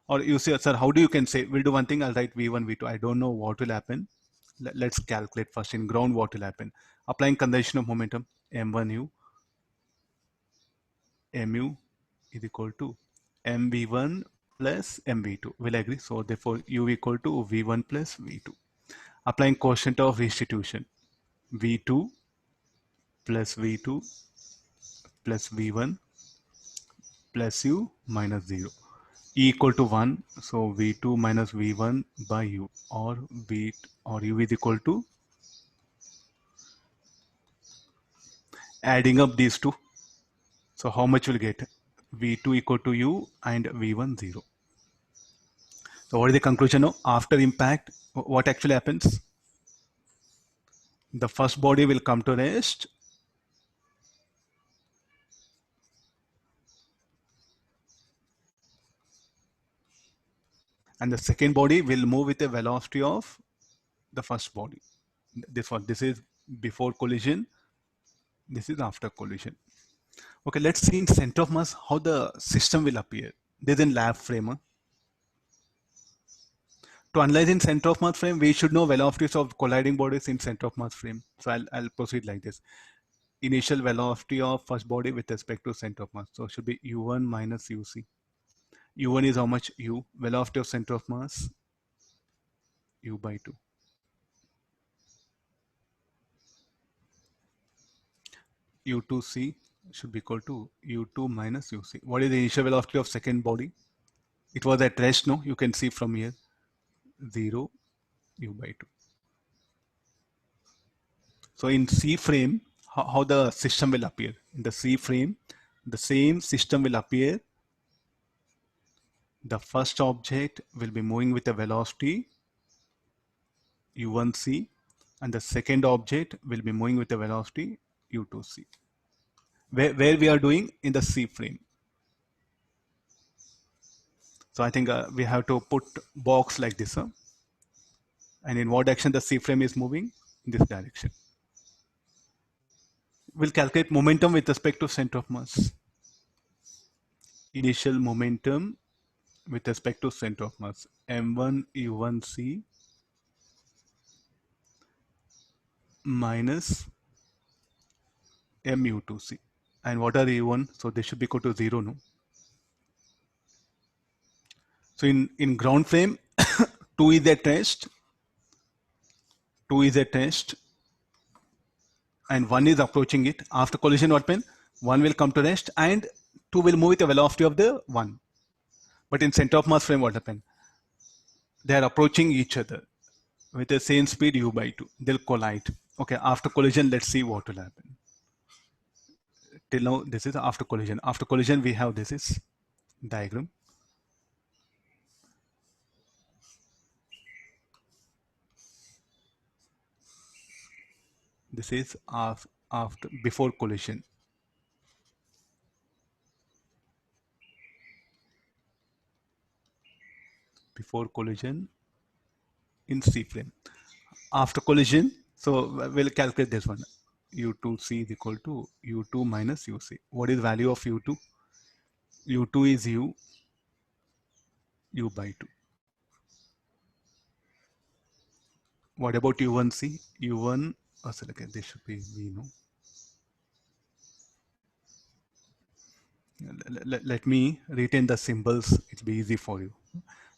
or you say, sir, how do you can say, we'll do one thing, I'll write V1, V2. I don't know what will happen. Let's calculate first in ground what will happen. Applying conservation of momentum, M1U, mu is equal to mv1 plus mv2. Will agree? So therefore u equal to v1 plus v2. Applying quotient of restitution, v2 plus v2 plus v1 plus u minus 0. E equal to 1. So v2 minus v1 by u, or u is equal to, adding up these two. So how much will get? V2 equal to u and V1 0. So what is the conclusion now? After impact, what actually happens? The first body will come to rest and the second body will move with the velocity of the first body. This one, this is before collision, this is after collision. Okay, let's see in center of mass how the system will appear. This is in lab frame. To analyze in center of mass frame, we should know velocities of colliding bodies in center of mass frame. So I'll proceed like this. Initial velocity of first body with respect to center of mass. So it should be u1 minus uc. u1 is how much? U. Velocity of center of mass, u by 2. u2c should be equal to u2 minus uc. What is the initial velocity of second body? It was at rest, no? You can see from here, 0 u by 2. So in C frame, how the system will appear? In the C frame, the same system will appear. The first object will be moving with a velocity u1c, and the second object will be moving with a velocity u2c. Where we are doing in the C frame. So I think we have to put box like this. And in what direction the C frame is moving? In this direction. We'll calculate momentum with respect to center of mass. Initial momentum with respect to center of mass, m1 u1c minus mu 2c. And what are u1? So they should be equal to 0, no? So in ground frame, 2 is at rest, 2 is at rest, and 1 is approaching it. After collision, what happens? 1 will come to rest and 2 will move with the velocity of the 1. But in center of mass frame, what happens? They are approaching each other with the same speed u by 2. They'll collide. Okay, after collision, let's see what will happen. Till now, this is after collision. After collision, we have this is diagram. This is after before collision. Before collision in C frame. After collision, so we'll calculate this one. u2c is equal to u2 minus uc. What is value of u2? u2 is u by 2. What about u1c? u1, oh, so okay, this should be v, no? Let me retain the symbols, it'll be easy for you.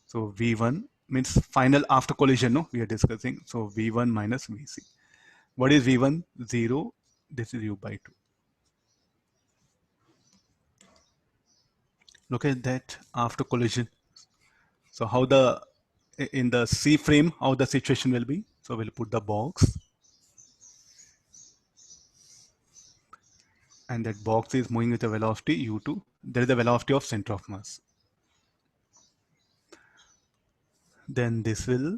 So v1 means final after collision, no? We are discussing. So v1 minus vc. What is v1? 0. This is u by 2. Look at that after collision. So how the, in the C frame, how the situation will be. So we'll put the box. And that box is moving with a velocity u2. There is the velocity of center of mass. Then this will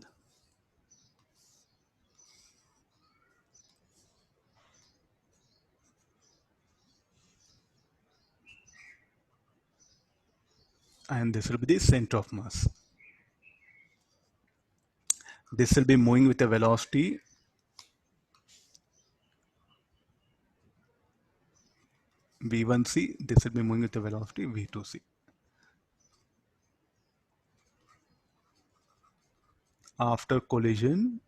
and this will be the center of mass. This will be moving with a velocity v1c. This will be moving with a velocity v2c. After collision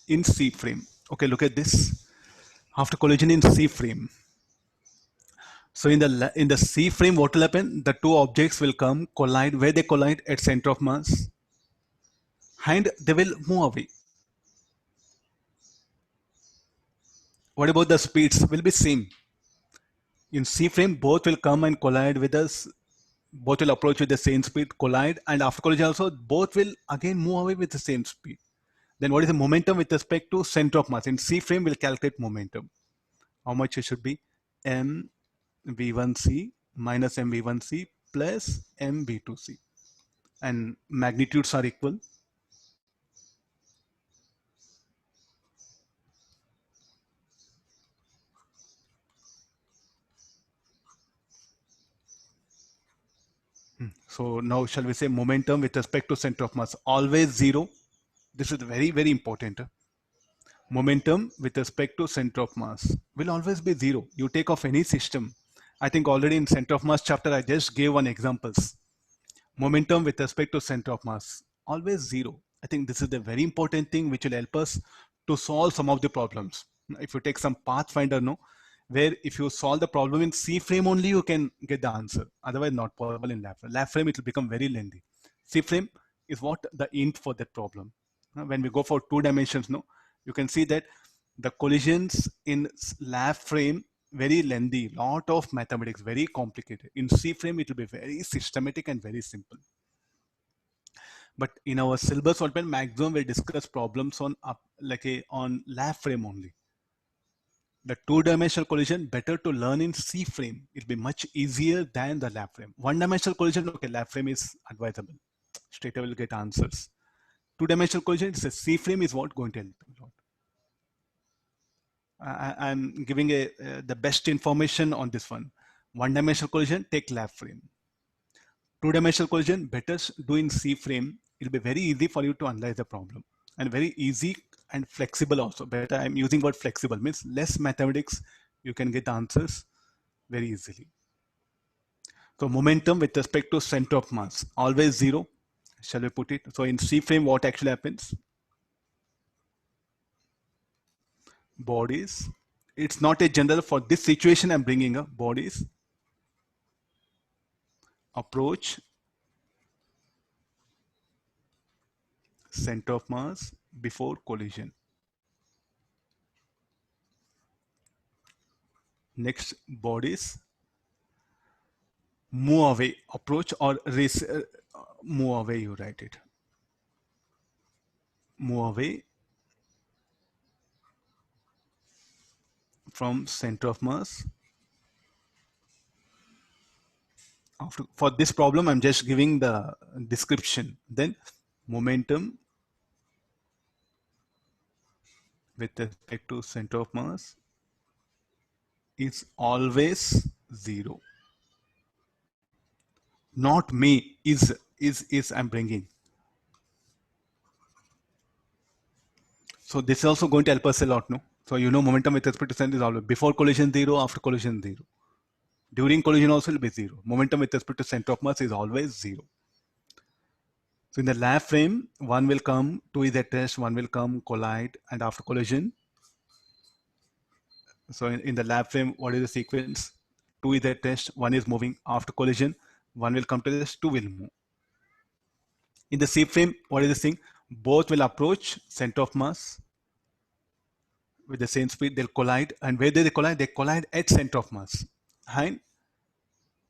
in C frame. Okay, look at this. After collision in C frame. So in the C frame, what will happen? The two objects will come, collide. Where they collide? At center of mass. And they will move away. What about the speeds? Will be same. In C frame, both will come and collide with us. Both will approach with the same speed, collide, and after collision also, both will again move away with the same speed. Then what is the momentum with respect to center of mass? In C frame, we'll calculate momentum. How much it should be? M v1c minus m v1c plus m v2c. And magnitudes are equal. So now shall we say momentum with respect to center of mass always zero? This is very, very important. Momentum with respect to center of mass will always be zero. You take off any system. I think already in center of mass chapter, I just gave one examples. Momentum with respect to center of mass, always zero. I think this is the very important thing which will help us to solve some of the problems. If you take some Pathfinder, no, where if you solve the problem in C frame only, you can get the answer. Otherwise, not possible in lab frame. Lab frame, it will become very lengthy. C frame is what the int for that problem. When we go for 2 dimensions, no, you can see that the collisions in lab frame very lengthy, lot of mathematics, very complicated. In C frame, it will be very systematic and very simple. But in our syllabus, maximum we discuss problems on on lab frame only. The 2-dimensional collision better to learn in C frame. It'll be much easier than the lab frame. 1-dimensional collision, okay, lab frame is advisable. Straight away will get answers. 2-dimensional collision, it's a C frame is what going to help a lot. I'm giving the best information on this one. 1-dimensional collision, take lab frame. 2-dimensional collision, better do in C frame. It'll be very easy for you to analyze the problem and very easy and flexible also. Better, I'm using word flexible, means less mathematics, you can get answers very easily. So momentum with respect to center of mass, always zero. Shall we put it? So in C frame, what actually happens? Bodies. It's not a general for this situation. I'm bringing up bodies approach center of mass before collision. Next, bodies move away, approach or race, move away, you write it. Move away from center of mass. For this problem, I'm just giving the description. Then momentum with respect to center of mass is always zero. Not me, is I'm bringing. So this is also going to help us a lot, no? So you know momentum with respect to center is always before collision zero, after collision zero. During collision also will be zero. Momentum with respect to center of mass is always zero. So in the lab frame, one will come, two is at rest, one will come, collide, and after collision. So in the lab frame, what is the sequence? Two is at rest, one is moving. After collision, one will come to rest, two will move. In the C frame, what is the thing? Both will approach center of mass with the same speed, they'll collide. And where they collide? They collide at center of mass. And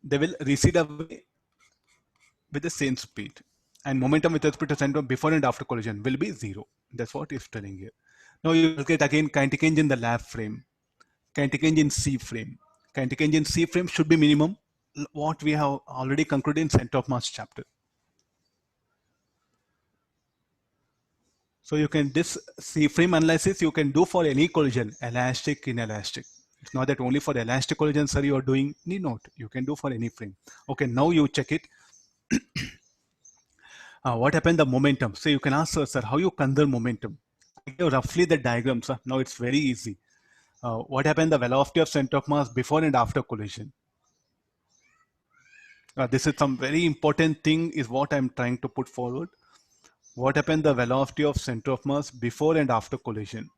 they will recede away with the same speed. And momentum with respect to center before and after collision will be zero. That's what it's telling here. Now you will get again kinetic energy in the lab frame, kinetic energy in C frame. Kinetic energy in C frame should be minimum what we have already concluded in center of mass chapter. So you can, this C frame analysis you can do for any collision, elastic, inelastic. It's not that only for elastic collision, sir, you are doing, need not. You can do for any frame. Okay, now you check it. What happened the momentum? So you can ask, sir, how you conserve momentum? I give roughly the diagram, sir. Now it's very easy. What happened the velocity of center of mass before and after collision? This is some very important thing is what I'm trying to put forward. What happened the velocity of center of mass before and after collision?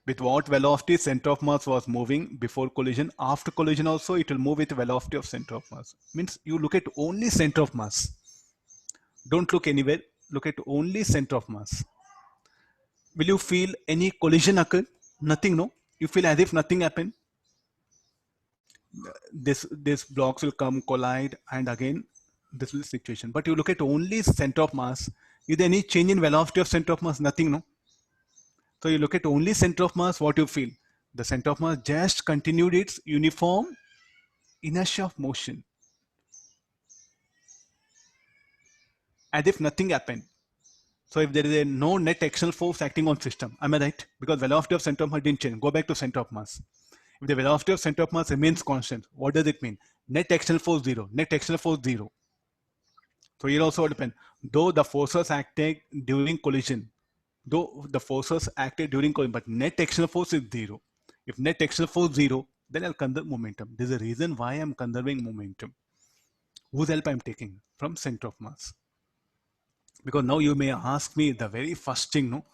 With what velocity center of mass was moving before collision? After collision also it will move with velocity of center of mass. Means you look at only center of mass. Don't look anywhere. Look at only center of mass. Will you feel any collision occur? Nothing, no? You feel as if nothing happened. This blocks will come, collide, and again this is the situation. But you look at only center of mass. Is there any change in velocity of center of mass? Nothing, no? So you look at only center of mass, what you feel? The center of mass just continued its uniform inertia of motion. As if nothing happened. So if there is no net external force acting on system, am I right? Because velocity of center of mass didn't change. Go back to center of mass. If the velocity of center of mass remains constant, what does it mean? Net external force 0. Net external force 0. So here also depend. Though the forces acted during collision, but net external force is 0. If net external force 0, then I'll conserve momentum. There's a reason why I'm conserving momentum. Whose help I'm taking? From center of mass. Because now you may ask me the very first thing, no?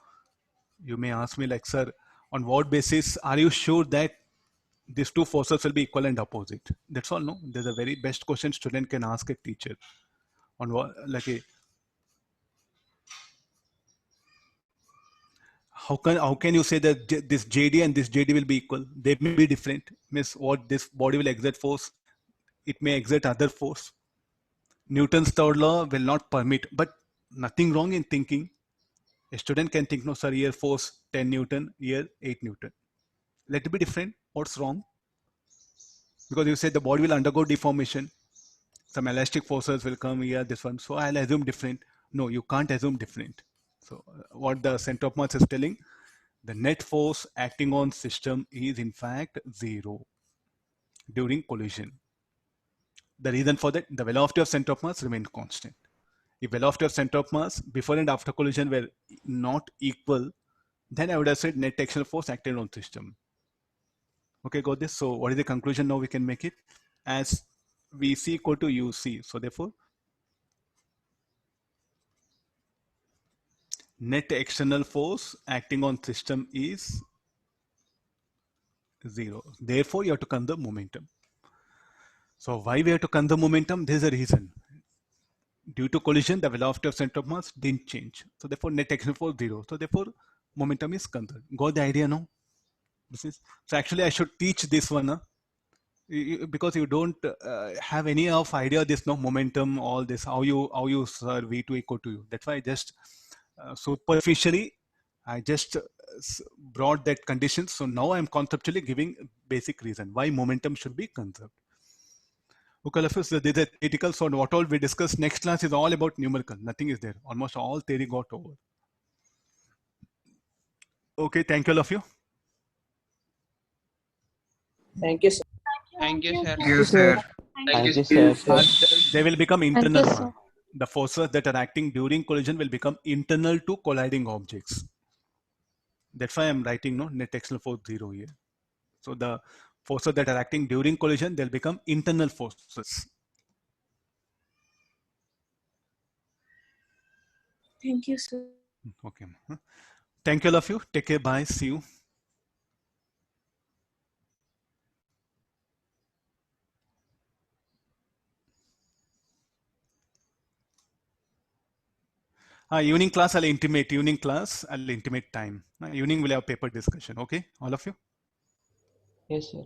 You may ask me like, sir, on what basis are you sure that these two forces will be equal and opposite? That's all, no? There's a very best question student can ask a teacher. On what, like how can you say that this JD and this JD will be equal? They may be different. Means what this body will exert force, it may exert other force. Newton's third law will not permit, but nothing wrong in thinking. A student can think, no, sir, here force 10 Newton, here 8 Newton. Let it be different. What's wrong? Because you said the body will undergo deformation. Some elastic forces will come here, this one. So I'll assume different. No, you can't assume different. So what the center of mass is telling, the net force acting on system is in fact 0 during collision. The reason for that, the velocity of center of mass remains constant. If velocity of center of mass before and after collision were not equal, then I would have said net external force acted on system. Okay, got this? So what is the conclusion now we can make it? As VC equal to UC. So therefore, net external force acting on system is 0. Therefore, you have to conserve momentum. So why we have to conserve momentum? There's a reason. Due to collision, the velocity of center of mass didn't change. So therefore, net external force 0. So therefore, momentum is conserved. Got the idea now? So actually, I should teach this one. Huh? Because you don't have any of idea this, no, momentum, all this, how you serve V2 equal to U. That's why I just superficially I just brought that condition. So now I'm conceptually giving basic reason why momentum should be conserved. Okay, this is a theoretical. So what all we discussed next class is all about numerical. Nothing is there. Almost all theory got over. Okay, thank you all of you. Thank you, sir. Thank you, sir. Thank you, sir. Thank you, sir. They will become internal. you, sir. The forces that are acting during collision will become internal to colliding objects. That's why I'm writing no net external force 0 here. So the forces that are acting during collision, they'll become internal forces. Thank you, sir. Okay. Thank you all of you. Take care. Bye. See you. Evening class, I'll intimate. Evening class, I'll intimate time. Evening, we'll have paper discussion. Okay, all of you? Yes, sir.